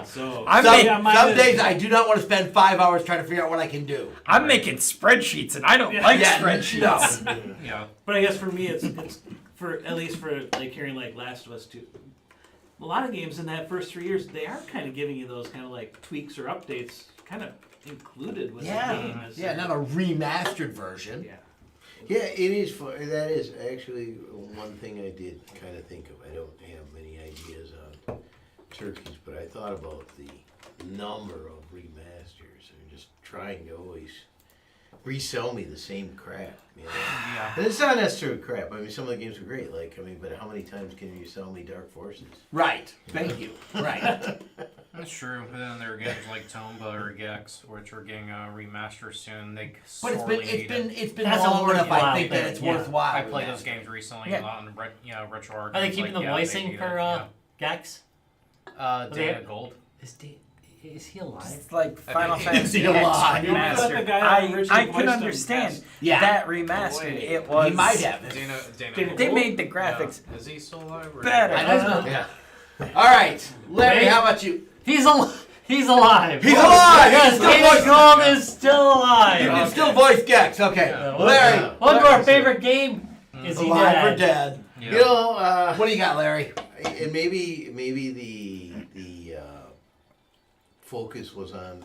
So I'm Some, make- mine some is- days I do not want to spend 5 hours trying to figure out what I can do. I'm making spreadsheets, and I don't Yeah. like Yeah, spreadsheets. no. Yeah. But I guess for me, it's for at least for like hearing like Last of Us 2. A lot of games in that first 3 years, they are kind of giving you those kind of like tweaks or updates, kind of included with the game. As Yeah, not a remastered version. Yeah. Yeah, it is. That is actually one thing I did kind of think of. I don't have many ideas on turkeys, but I thought about the number of remasters and just trying to always resell me the same crap. You know? Yeah. And it's not necessarily crap. I mean, some of the games are great. Like, I mean, but how many times can you sell me Dark Forces? Right. Thank you. Right. That's true. But then there are games like Tomba or Gex, which are getting a remaster soon. They But sorely need it. it's been That's a long enough. I worthwhile think that thing, it's yeah. worthwhile. I played those games recently Yeah. on RetroArch. Are they keeping the voicing for Gex? Dana Gold? Is he alive? It's like Final think Fantasy he's X alive. You know, the remastered. guy that originally I can voiced him understand passed Yeah. that remastered. away. It was. He might have. Dana They Gold? made the graphics Yeah. Is he still alive? Or better. I don't know. Yeah. All right, Larry. Wait. How about you? He's alive. He's alive. He's alive. Yes, He's still Dana voicing- Gold is still You alive. can still voice Gex. Okay, Yeah. Larry. Yeah. One of our favorite game. Is he Alive or dead? dead? Yeah. You know, What do you got, Larry? and maybe the focus was on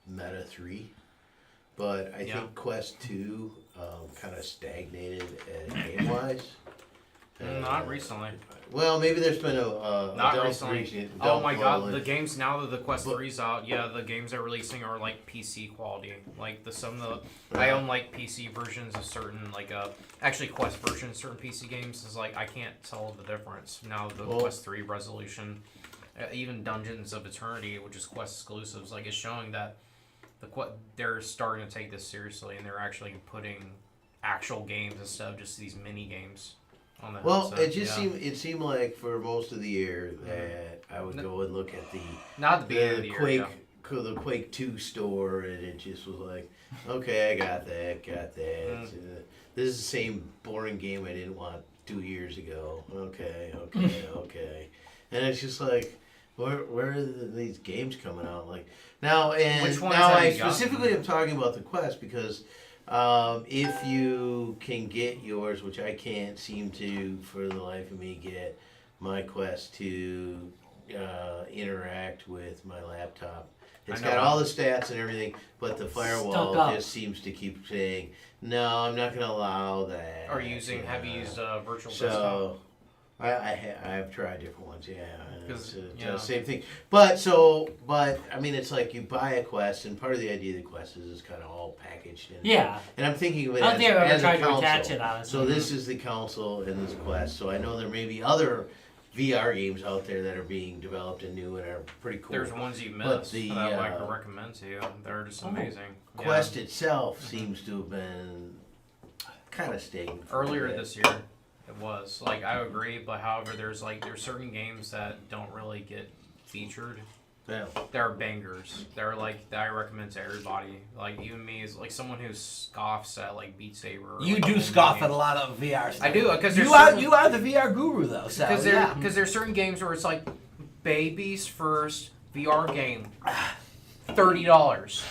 Meta 3, but I think Quest 2 kind of stagnated game-wise. Not recently. Well, maybe there's been a Not adult recently. version- Oh adult my god, quality. the games now that the Quest 3's out, the games they're releasing are like PC quality. Like some of the I own like PC versions of certain actually Quest versions of certain PC games is like I can't tell the difference now. The Quest 3 resolution, even Dungeons of Eternity, which is Quest exclusives, like it's showing that they're starting to take this seriously and they're actually putting actual games instead of just these mini games. Well, it just seemed like for most of the year that I would go and look at not the beginning of the year, the Quake 2 store, and it just was like, okay, I got that. This is the same boring game I didn't want 2 years ago. Okay. And it's just like, where are these games coming out? Like now, Which ones now have I you gotten? specifically am talking about the Quest because if you can get yours, which I can't seem to for the life of me get my Quest to interact with my laptop. It's got all the stats and everything, but the firewall just seems to keep saying, no, I'm not going to allow that. Have you used virtual desktop? So I've tried different ones, it's the same thing. But I mean, it's like you buy a Quest, and part of the idea of the Quest is it's kind of all packaged in. Yeah. And I'm thinking of it I don't think I've ever as a tried to console. attach it, honestly. So this is the console and this Quest. So I know there may be other VR games out there that are being developed and new and are pretty cool. There's ones you But missed the, that I could recommend to you. They're just amazing. Quest itself seems to have been kind of stagnant. Earlier this year, it was like I agree, but however, there's certain games that don't really get featured. Yeah. They're bangers. They're like that I recommend to everybody. Like even me as like someone who scoffs at like Beat Saber. You like, do old scoff games. at a lot of VR stuff. I do because you are the VR guru though. So because there's certain games where it's like baby's first VR game, $30.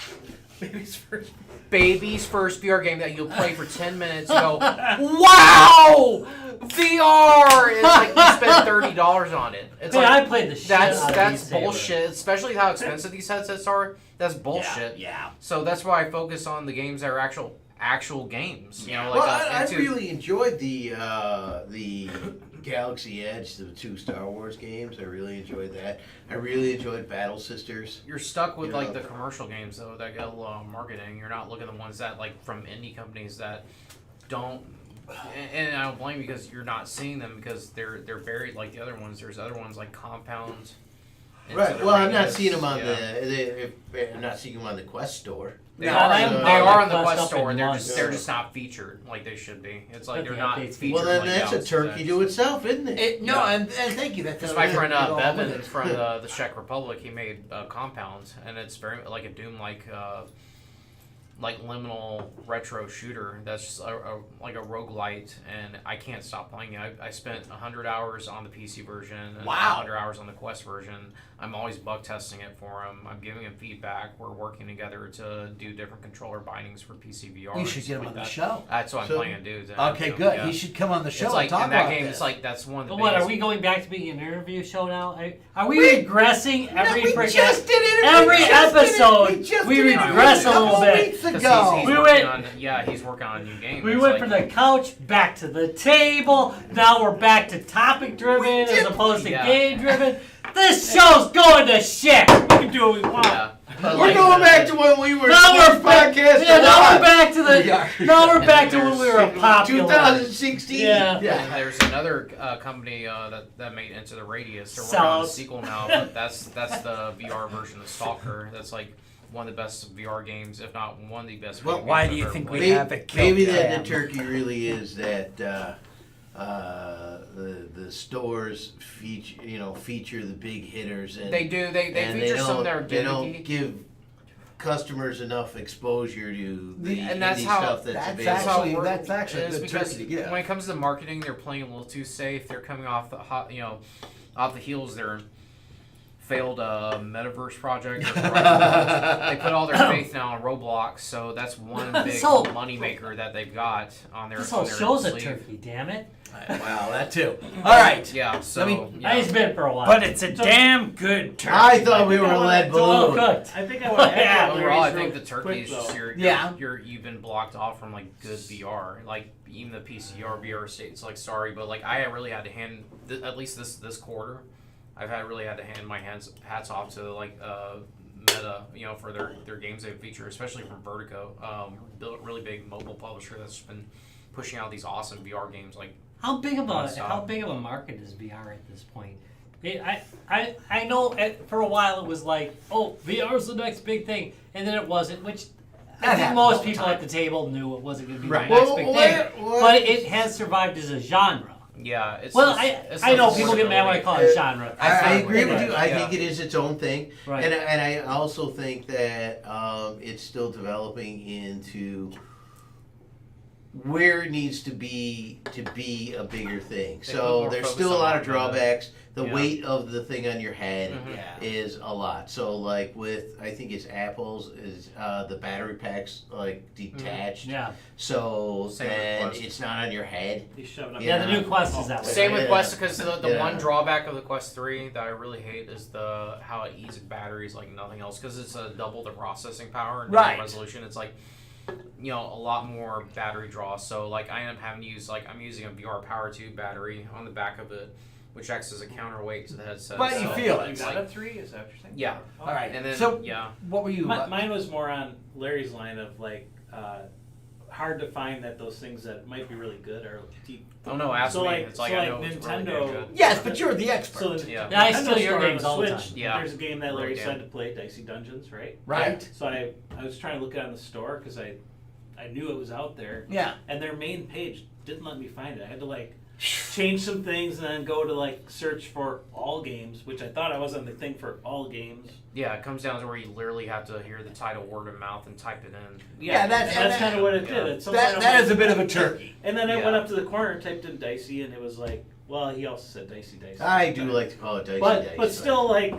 Baby's first VR game that you'll play for 10 minutes. You go, wow, VR! It's like you spent $30 on it. It's Man, like I played the shit out of that's Beat Saber. bullshit. Especially how expensive these headsets are. That's bullshit. Yeah. So that's why I focus on the games that are actual games. You know, like Well, I really enjoyed the Galaxy Edge, the 2 Star Wars games. I really enjoyed that. I really enjoyed Battle Sisters. You're stuck with You like know. the commercial games though that get a lot of marketing. You're not looking at the ones that like from indie companies that don't. And I don't blame you because you're not seeing them because they're buried like the other ones. There's other ones like Compound. Right. Well, I'm not Radius, seeing them on yeah. I'm not seeing them on the Quest store. They No, are. I haven't They bought are on the the Quest Quest up in store. They're months. just not featured like they should be. It's like But they're the not updates featured. Well, then like that's a Galaxy turkey Edge. to itself, isn't it? No, Yeah. and thank you. That's Because my friend go on with Bevan it. from the Czech Republic, he made Compound, and it's very like a Doom like liminal retro shooter that's just like a roguelite, and I can't stop playing it. I spent 100 hours on the PC version and Wow. 100 hours on the Quest version. I'm always bug testing it for him. I'm giving him feedback. We're working together to do different controller bindings for PC VR. You should get him on the show. That's what I'm So- planning to do. Okay, good. Yeah. He should come on the show It's like and talk in that about game. this. It's like that's one of the. But what, are biggest- we going back to being an interview show now? Are we regressing every we freaking... just did it. every We just did it. episode, We just we did it regress a little couple bit. weeks 'Cause ago. he's We working went- on, he's working on a new game. We It's went like- from the couch back to the table. Now we're back to topic driven as opposed to Yeah. game driven. This show's going to shit. We can do what we want. Yeah. But We're like, going back to when we were Now we're back. podcast. Yeah, now we're back to We are. the. Now we're And back to then when we were popular. 2016. Yeah. There's another company that made Into the Radius. They're working on a Sellouts. sequel now, but that's the VR version of Stalker. That's like one of the best VR games, if not one of the best. Well, video why games do you I've ever think played. we have it killed? Maybe that Cam? the turkey really is that the stores feature the big hitters and They do. They and feature some that are they don't gimmicky. give customers enough exposure to the And that's indie how- stuff that's that's available. actually- How it that's actually a is good because turkey to get. when it comes to marketing, they're playing a little too safe. They're coming off the hot, off the heels. They're failed metaverse project. They put all their faith now on Roblox, so that's one big So- moneymaker that they've got on their. This on whole their show's a sleeve. turkey, damn it. Wow, that too. All right. Yeah, so me- He's been for a while. But it's a damn good turkey. I thought we were I wanna- lead it's all balloon. cooked. I think I want to Yeah, add overall, I Larry's think the real turkey quick, is just though. Yeah. you've been blocked off from like good VR, like even the PCR VR states. Like sorry, but like I really had to hand at least this quarter, really had to hand my hats off to like Meta, for their games they feature, especially from Vertigo, really big mobile publisher that's been pushing out these awesome VR games like. How big of Nonstop. a market is VR at this point? I know for a while it was like, oh, VR is the next big thing, and then it wasn't, which I That think happens all most the people time. at the table knew it wasn't going to be Right. the next Well, big what- thing. what- But it has survived as a genre. Yeah, it's Well, it's I the know people get mad when I affordability. call it genre. I agree with Right. you. I Yeah. think it is its own thing, Right. and I also think that it's still developing into where it needs to be a bigger thing. They put So more there's focus still a on lot of the- drawbacks. The yeah. weight of the thing on your head Mhm. Yeah. is a lot. So like with I think it's Apple's is the battery packs like detached. Yeah. So Same with then Quest. it's not on your head. He's shoving up. Yeah, the Yeah. new Quest is that way. Same with Yeah. Quest because the Yeah. one drawback of the Quest 3 that I really hate is how it eats batteries like nothing else because it's double the processing power and Right. resolution. It's like a lot more battery draw. So like I end up having to use I'm using a VR Power 2 battery on the back of it, which acts as a counterweight to the headset. But you so, feel You it. got a 3? Is that what you're saying? Yeah. Oh. All right. And then So- yeah. What were you? Mine was more on Larry's line of like hard to find that those things that might be really good are deep. Oh no, ask So me. like- It's like so I like know it's really Nintendo- good. Yes, but you're the expert. So the Yeah. Yeah, I Nintendo steal your store on games the all the Switch, time. Yeah. There's a game that Larry Really decided to play, Dicey Dungeons, right? Right. So I was trying to look at it on the store because I knew it was out there, Yeah. and their main page didn't let me find it. I had to like change some things and then go to like search for all games, which I thought I was on the thing for all games. Yeah, it comes down to where you literally have to hear the title word of mouth and type it in. Yeah, that's- that's and kind of what it yeah. did. At some point I'm That like- is a bit of a turkey. And then I Yeah. went up to the corner and typed in Dicey, and it was like, well, he also said Dicey. I do like to call it dicey But dice. still, like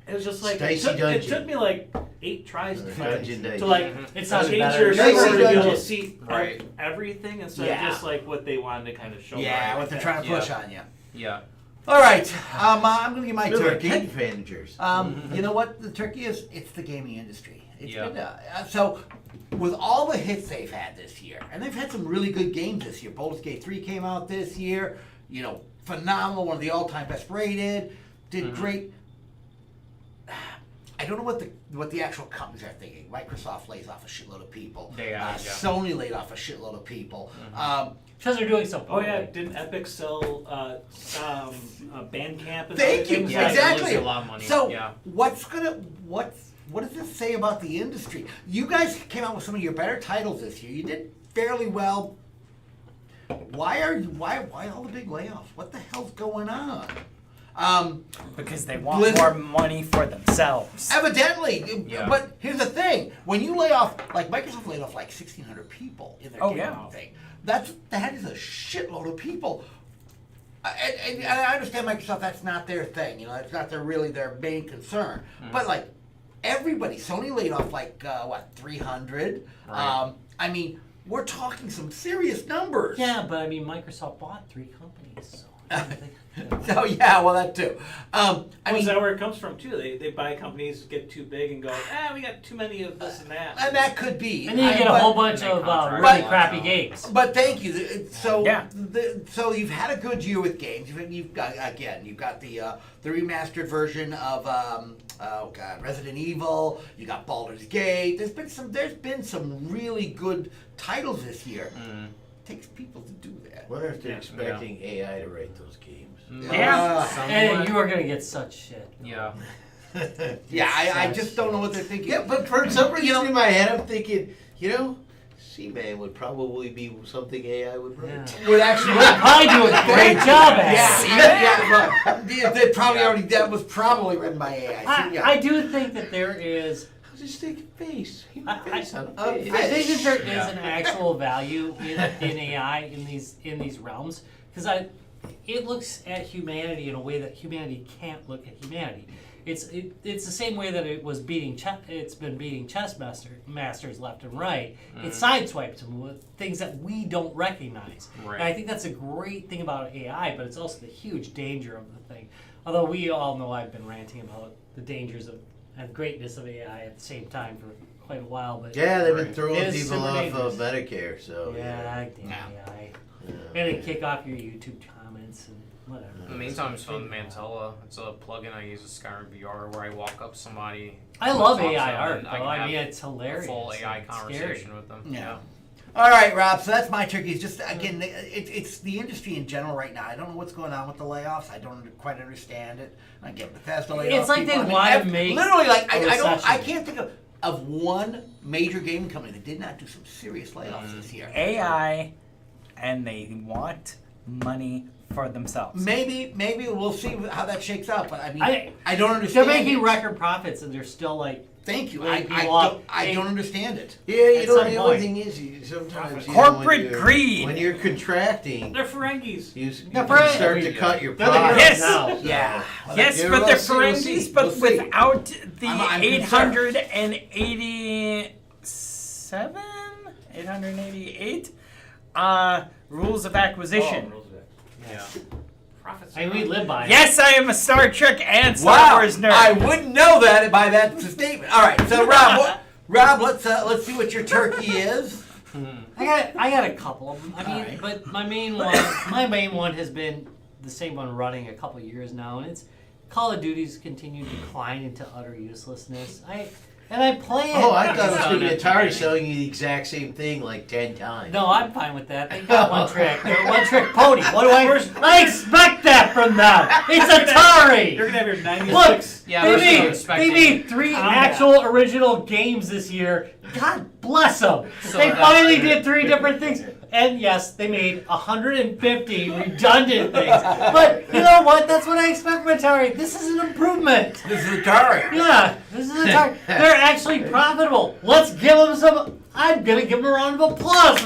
it was just like Dicey it Dungeon. took me like 8 tries to find Dungeon dice. to like Mhm. It sounds change better. your Dicey store to be able to Dungeon. see Right. everything instead Yeah. of just like what they wanted to kind of show. Yeah, right? what they're trying to push on you. Yeah. All right, I'm gonna get my They're like turkey. pet managers. You know what the turkey is? It's the gaming industry. It's Yeah. been, so with all the hits they've had this year, and they've had some really good games this year. Baldur's Gate 3 came out this year. Phenomenal, one of the all-time best rated. Did great. I don't know what the actual companies are thinking. Microsoft lays off a shitload of people. They are, yeah. Sony laid off a shitload of people. Because they're doing so Oh yeah, poorly. didn't Epic sell Bandcamp and Thank other you. things? Yeah, Exactly. They lose a lot of money. So yeah. what does this say about the industry? You guys came out with some of your better titles this year. You did fairly well. Why all the big layoffs? What the hell's going on? Because they want Blizzard- more money for themselves. Evidently, Yeah. but here's the thing: when you lay off, like Microsoft laid off like 1,600 people in their Oh, gaming yeah. thing. That is a shitload of people. And I understand Microsoft. That's not their thing. That's not their main concern. But like everybody, Sony laid off like 300. Right. I mean, we're talking some serious numbers. Yeah, but I mean, Microsoft bought 3 companies, so. So yeah, well that too. I Is mean, that where it comes from too? They buy companies, get too big, and go, we got too many of this and that. and that could be. And then you get a but- whole bunch They of contract really a lot, crappy so. games. But thank you. So Yeah. So you've had a good year with games. You've got the remastered version of Resident Evil. You got Baldur's Gate. There's been some really good titles this year. Takes people to do that. Wonder if they're expecting AI to write those games. Yeah. And you are going to get such shit. Yeah. Yeah, I just don't know what they're thinking. Yeah, but for some reason in my head, I'm thinking, Seaman would probably be something AI would write. Yeah. Would actually. I do a great job at it. Yeah, that was probably written by AI. I do think that there is. I'll just take a face. I Face on a I- face. I think that there is Yeah. an actual value in AI in these realms because it looks at humanity in a way that humanity can't look at humanity. it's the same way that it was beating it's been beating chess masters left and right. It sideswipes them with things that we don't recognize. Right. And I think that's a great thing about AI, but it's also the huge danger of the thing. Although we all know I've been ranting about the dangers of and greatness of AI at the same time for quite a while. But Yeah, they've been throwing It is people super off dangerous. of Medicare, so. yeah, damn AI. Yeah. And it kick off your YouTube comments and whatever. In the meantime, it's fun Mantella. It's a plugin I use with Skyrim VR where I walk up somebody. I love talk to AI them, art, and though. can I have mean, it's a hilarious. full AI It's conversation scary. with them. Yeah. All right, Rob. So that's my turkeys. Just again, it's the industry in general right now. I don't know what's going on with the layoffs. I don't quite understand it. I get Bethesda layoffs. It's like people. they want to ev- make literally like a I recession. can't think of one major game company that did not do some serious layoffs this year. AI, and they want money for themselves. Maybe we'll see how that shakes out. But I mean, I- I don't understand. They're making it. record profits, and they're still like, Thank you. Like, I you want- don't understand it. Yeah, you At know, some the only point. thing is, sometimes you Corporate know, when you're- greed. When you're contracting, They're Ferengis. you They're can start Ferengi. to cut your They're the pie. heroes Yes. now. Yeah. Yes, Yeah, but we'll they're see, we'll Ferengis, see, but we'll see. without the I'm 888 rules of acquisition. Yeah. Profits. I mean, we live by it. Yes, I am a Star Trek and Star Wow, Wars nerd. I wouldn't know that by that statement. All right, so Rob, let's see what your turkey is. I got a couple of them. I mean, Alright. but my main one has been the same one running a couple years now, and it's Call of Duty's continued decline into utter uselessness. I play it. Oh, I thought it was It's going to be on Atari Atari. selling you the exact same thing like 10 times. No, I'm fine with that. They got one trick. They're one trick pony. What do I expect that from them? It's Atari. You're gonna have your Look, 96. Yeah, they we're still made expecting 3 combat. actual original games this year. God bless them. So They that's finally good. did 3 different things. And yes, they made 150 redundant things. But you know what? That's what I expect from Atari. This is an improvement. This is Atari. Yeah, this is Atari. They're actually profitable. Let's give them some. I'm gonna give them a round of applause.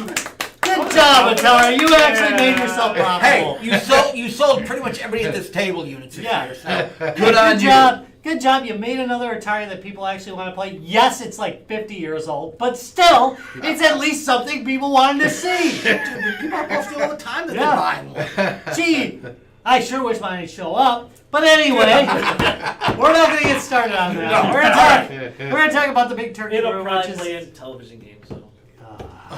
Good job, Atari. You actually made yourself profitable. Hey, you sold pretty much everybody at this table units this Yeah. year. So good on you. job. Good job. You made another Atari that people actually want to play. Yes, it's like 50 years old, but still, it's at least something people wanted to see. People are posting all the time that Yeah. they're buying one. Gee, I sure wish mine would show up. But anyway, we're not going to get started on that. No. We're gonna talk about the big turkey It'll room, probably which play is in television games. So.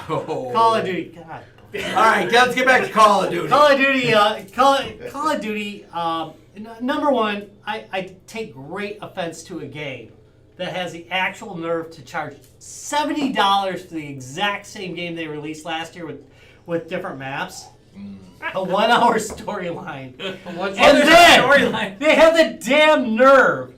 Call of Duty. God. All right, let's get back to Call of Duty. Call of Duty. Call of Duty. Number one, I take great offense to a game that has the actual nerve to charge $70 for the exact same game they released last year with different maps. A 1 hour storyline. What's And then storyline? they have the damn nerve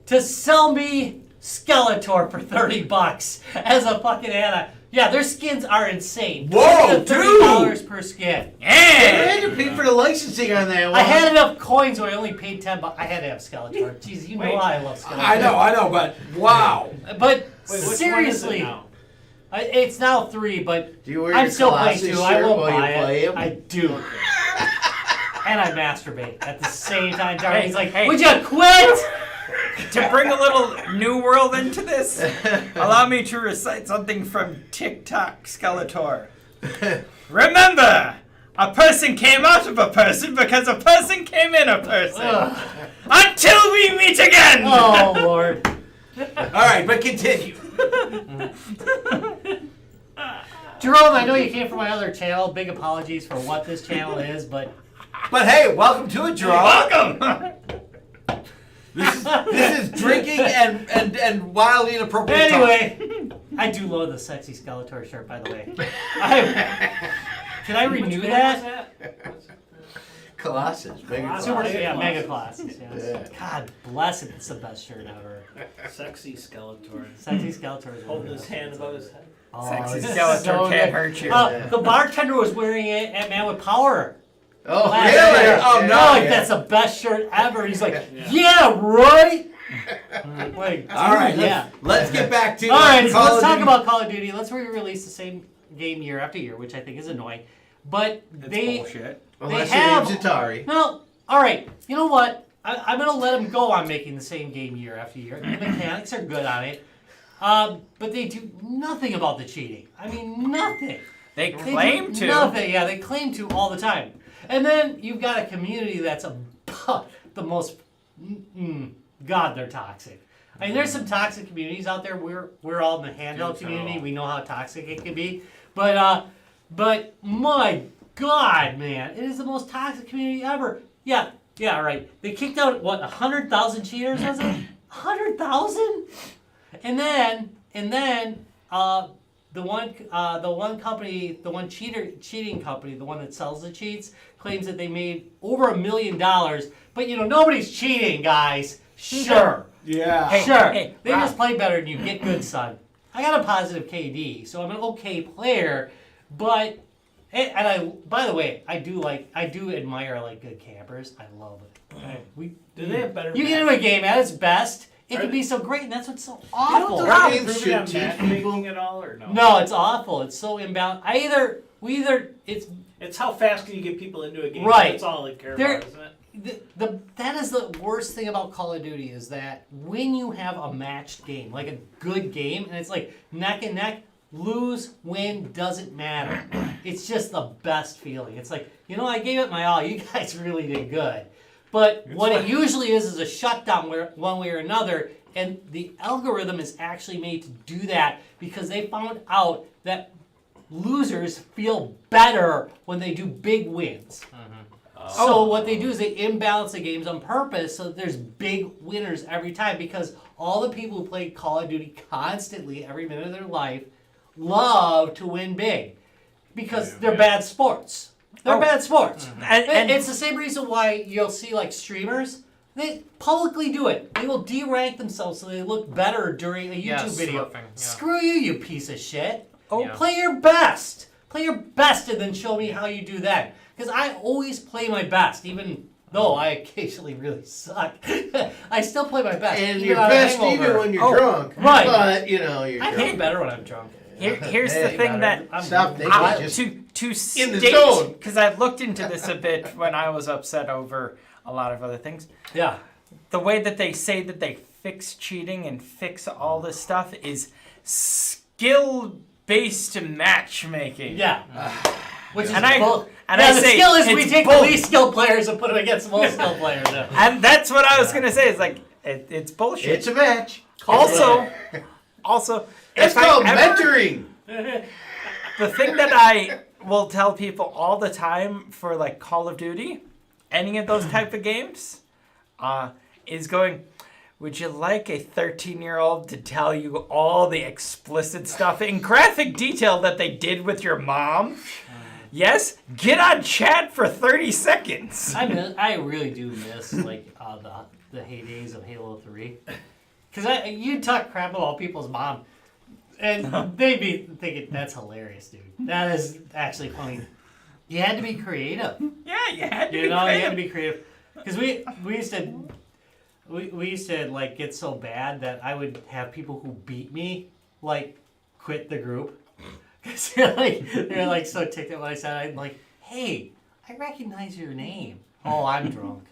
to sell me Skeletor for $30 as a fucking add-on. Yeah, their skins are insane. Whoa, $30 per skin. I had to pay for the licensing on that one. I had enough coins, so I only paid $10. I had to have Skeletor. Jeez, you know I love Skeletor. I know, but wow. But Wait, which seriously, one is it now? It's now 3, but Do you wear I'm your still playing Colossus 2. I shirt won't while you buy play it. him? I do. And I masturbate at the same time. Darren's like, hey. would you quit? To bring a little new world into this, allow me to recite something from TikTok Skeletor. Remember, a person came out of a person because a person came in a person. Ugh. Until we meet again! Oh, Lord. All right, but continue. Jerome, I know you came from my other channel. Big apologies for what this channel is, but But hey, welcome to it, Jerome. Welcome! This is drinking and wildly inappropriate. talk. anyway, I do love the sexy Skeletor shirt, by the way. Can I renew that? Colossus. Mega Super, Colossus. yeah, Mega Colossus. Yes. Yeah. God bless it. It's the best shirt ever. Sexy Skeletor. Sexy Skeletor is Holding his hand above his head. Oh, Sexy it's Skeletor so can't good. hurt you. The bartender was wearing it at Man with Power. Oh, Last really? year. Oh, No, no. like, that's the best shirt ever. He's like, yeah, right? Like, All right, dude, yeah. let's get back to All right, so Call let's of talk Duty. about Call of Duty. Let's re-release the same game year after year, which I think is annoying. But It's they bullshit. Well, They that's have- your name's Atari. no. All right, you know what? I'm gonna let them go on making the same game year after year. The mechanics are good on it, but they do nothing about the cheating. I mean, nothing. They claim to. Nothing. Yeah, they claim to all the time. And then you've got a community that's the most. God, they're toxic. I mean, there's some toxic communities out there. We're all in the handheld community. We know how toxic it can be. But my God, man, it is the most toxic community ever. Yeah, right. They kicked out 100,000 cheaters, was it? 100,000? And then the one company, the one cheating company, the one that sells the cheats, claims that they made over $1 million. But nobody's cheating, guys. Sure. Yeah. Hey, Sure. hey, They Rob. just play better than you. Get good, son. I got a positive KD, so I'm an okay player. But by the way, I do admire like good campers. I love it. Do they have better? You get into a game at its best, it can be so great, and that's what's so awful. Rob, Are they improving on should teach matchmaking at all, or no? No, it's awful. It's so imbalanced. It's how fast can you get people into a game? Right. That's all they care They're- about, isn't it? That is the worst thing about Call of Duty is that when you have a matched game, like a good game, and it's like neck and neck, lose, win, doesn't matter. It's just the best feeling. It's like, I gave it my all. You guys really did good. But what it usually is a shutdown one way or another, and the algorithm is actually made to do that because they found out that losers feel better when they do big wins. So what they do is they imbalance the games on purpose so that there's big winners every time because all the people who play Call of Duty constantly every minute of their life love to win big because they're bad sports. They're bad sports. And it's the same reason why you'll see like streamers, they publicly do it. They will de-rank themselves so they look better during a YouTube video. Surfing, yeah. Screw you piece of shit. Yeah. Play your best. Play your best and then show me how you do that. Because I always play my best, even though I occasionally really suck. I still play my best. And even your on a best hangover. even when you're drunk. Right. But, you're I drunk. play better when I'm drunk. Here's the Hey, thing that Stop thinking. Just to in the state, zone. because I've looked into this a bit when I was upset over a lot of other things. Yeah. The way that they say that they fix cheating and fix all this stuff is skill-based matchmaking. Yeah. Which is And I- bull- and yeah, I the say skill is we it's take bull- the least skilled players and put them against the most skilled players. Yeah. And that's what I was gonna say. Is like it's bullshit. it's a match. also, It's if I called ever- mentoring. The thing that I will tell people all the time for like Call of Duty, any of those type of games, is going, would you like a 13-year-old to tell you all the explicit stuff in graphic detail that they did with your mom? Yes? Get on chat for 30 seconds. I really do miss like the heydays of Halo 3. Because you talk crap about people's mom, and they'd be thinking, that's hilarious, dude. That is actually funny. You had to be creative. Yeah, you had to You be know, you had creative. to be creative. Because we used to like get so bad that I would have people who beat me like quit the group. Because they're like so ticked at what I said. I'm like, hey, I recognize your name. Oh, I'm drunk.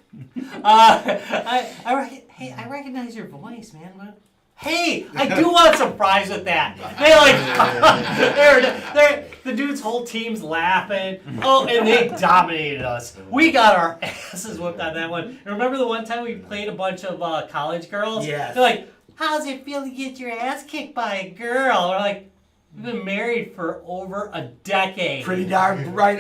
I recognize your voice, man. But, hey, I do want some fries with that. The dude's whole team's laughing. Oh, and they dominated us. We got our asses whooped on that one. And remember the one time we played a bunch of college girls? Yes. They're like, how's it feel to get your ass kicked by a girl? We're like, we've been married for over a decade. Pretty darn right.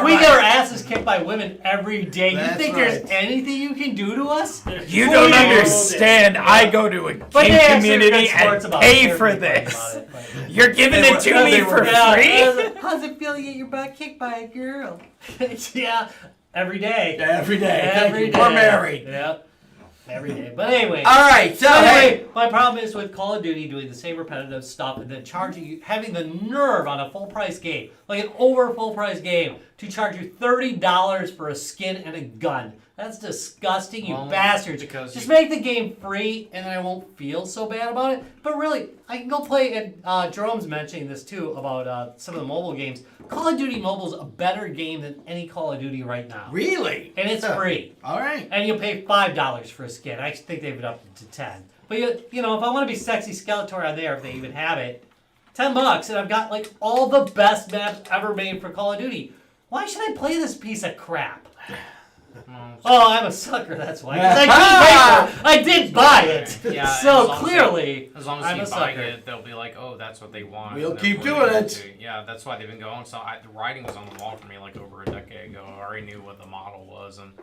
We get our asses kicked by women every day. That's You think right. there's anything you can do to us? You don't understand. I go to a But they gay actually are community good sports and about pay it. for They're this. about it, but- You're giving it to me for Yeah, free? how's it feel to get your butt kicked by a girl? Yeah, every day. Every day. Every day. We're married. Yep. Every day. But anyway. All right. So Anyway, my problem is with Call of Duty doing the same repetitive stuff and then charging you, having the nerve on a full price game, like an over full price game, to charge you $30 for a skin and a gun. That's disgusting, you Well, bastards. because Just you- make the game free, and then I won't feel so bad about it. But really, I can go play, and Jerome's mentioning this too about some of the mobile games. Call of Duty Mobile is a better game than any Call of Duty right now. Really? And it's free. All right. And you'll pay $5 for a skin. I think they've been up to 10. But you know, if I want to be sexy Skeletor on there, if they even have it, $10, and I've got like all the best maps ever made for Call of Duty. Why should I play this piece of crap? Oh, I'm a sucker. That's why. 'Cause I did pay for it. I did buy it. Yeah, So as long clearly, As long as I'm you a buy sucker. it, they'll be like, oh, that's what they want. We'll and keep therefore doing they it. have to. Yeah, that's why they've been going. So the writing was on the wall for me like over a decade ago. I already knew what the model was, and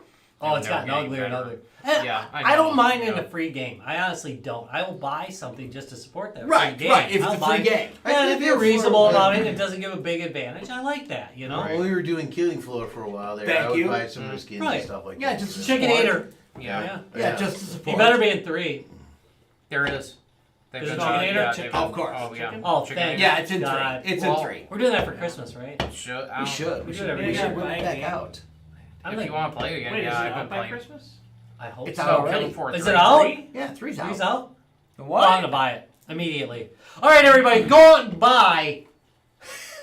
Oh, it's they were gotten getting uglier and better. uglier. Yeah, I don't know, mind yeah. in a free game. I honestly don't. I will buy something just to support that Right, free game. right, if it's I'll a free buy- game. Yeah, and if I you're think reasonable for- about it, it doesn't give a big advantage. I like that, you know? Well, we were doing Killing Floor for a while there. Thank I would you. buy some of the skins Right. and stuff like Yeah, that. just Chicken support. Eater. Yeah, Yeah, just to He support. better be in 3. there is. They've There's been- a Chicken Eater? yeah, Chicken- they've been- Of course. Oh, yeah. Oh, Chicken thank Eater. Yeah, it's in God. 3. It's Well, in 3. We're doing that for Christmas, right? Should, I We don't- should. We We do it every should year. whip it back out. I'm If like, you want to play it again, Wait, yeah, is it I've been out by playing. Christmas? I hope It's so. out already. Killing Floor Is 3. it out? Yeah, 3's out. Three's out? The Well, I'm what? gonna buy it immediately. All right, everybody, go out and buy.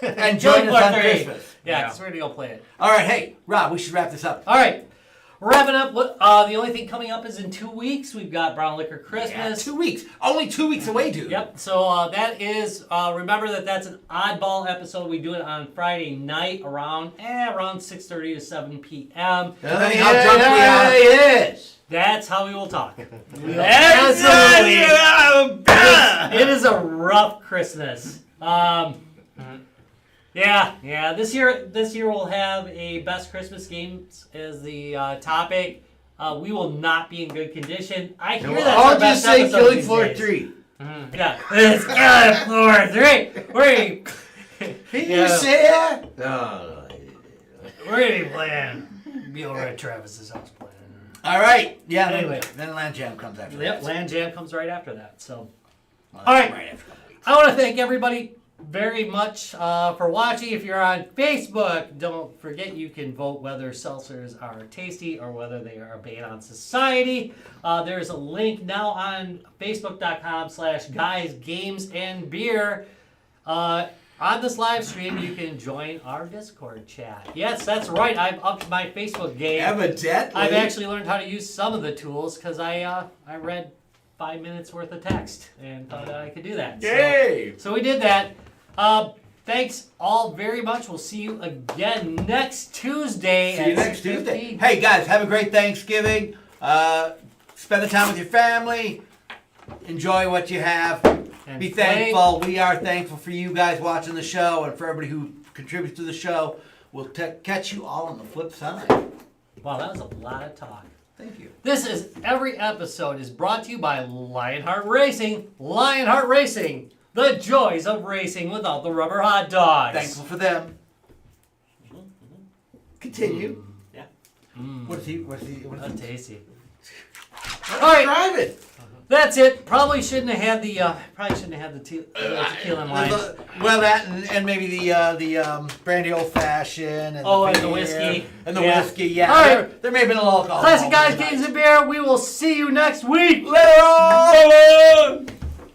And join us on Christmas. Yeah, Yeah. because we're gonna go play it. All right, hey, Rob, we should wrap this up. All right, wrapping up. What the only thing coming up is in 2 weeks. We've got Brown Liquor Yeah, Christmas. 2 weeks. Only 2 weeks away, dude. Yep. So that is. Remember that's an oddball episode. We do it on Friday night around 6:30 to 7 p.m. Depending how drunk we are. it is. That's how we will talk. That's It is a rough Christmas. Yeah. This year we'll have a best Christmas games as the topic. We will not be in good condition. I hear that's our I'll best just say episode Killing these Floor days. 3. Yeah, it's Killing Floor 3. Can Yeah. you say that? No. We're gonna be playing. Be over at Travis's house playing. All right. Yeah, Anyway. then Land Jam comes after Yep, that. Land Jam comes right after that. So. Well, All right. Right after a couple weeks. I want to thank everybody very much for watching. If you're on Facebook, don't forget you can vote whether seltzers are tasty or whether they are a bane on society. There's a link now on facebook.com/guysgamesandbeer. On this live stream, you can join our Discord chat. Yes, that's right. I've upped my Facebook game. Evidently. I've actually learned how to use some of the tools because I read 5 minutes worth of text and thought I could do that. Yay! So we did that. Thanks all very much. We'll see you again next Tuesday. See you at next 6:15. Tuesday. Hey, guys, have a great Thanksgiving. Spend the time with your family. Enjoy what you have. And Be play- thankful. We are thankful for you guys watching the show and for everybody who contributes to the show. We'll catch you all on the flip side. Wow, that was a lot of talk. Thank you. Every episode is brought to you by Lionheart Racing. Lionheart Racing, the joys of racing without the rubber hot dogs. Thankful for them. Continue. Yeah. What's he? That's tasty. All right, Drive it. that's it. Probably shouldn't have had the tequila in line. Well, that and maybe the brandy old fashioned and Oh, the and the beer whiskey. and the Yeah. whiskey. Yeah, All right. there may have been a little alcohol. Classic Guys, Games, and Beer. We will see you next week. Later on.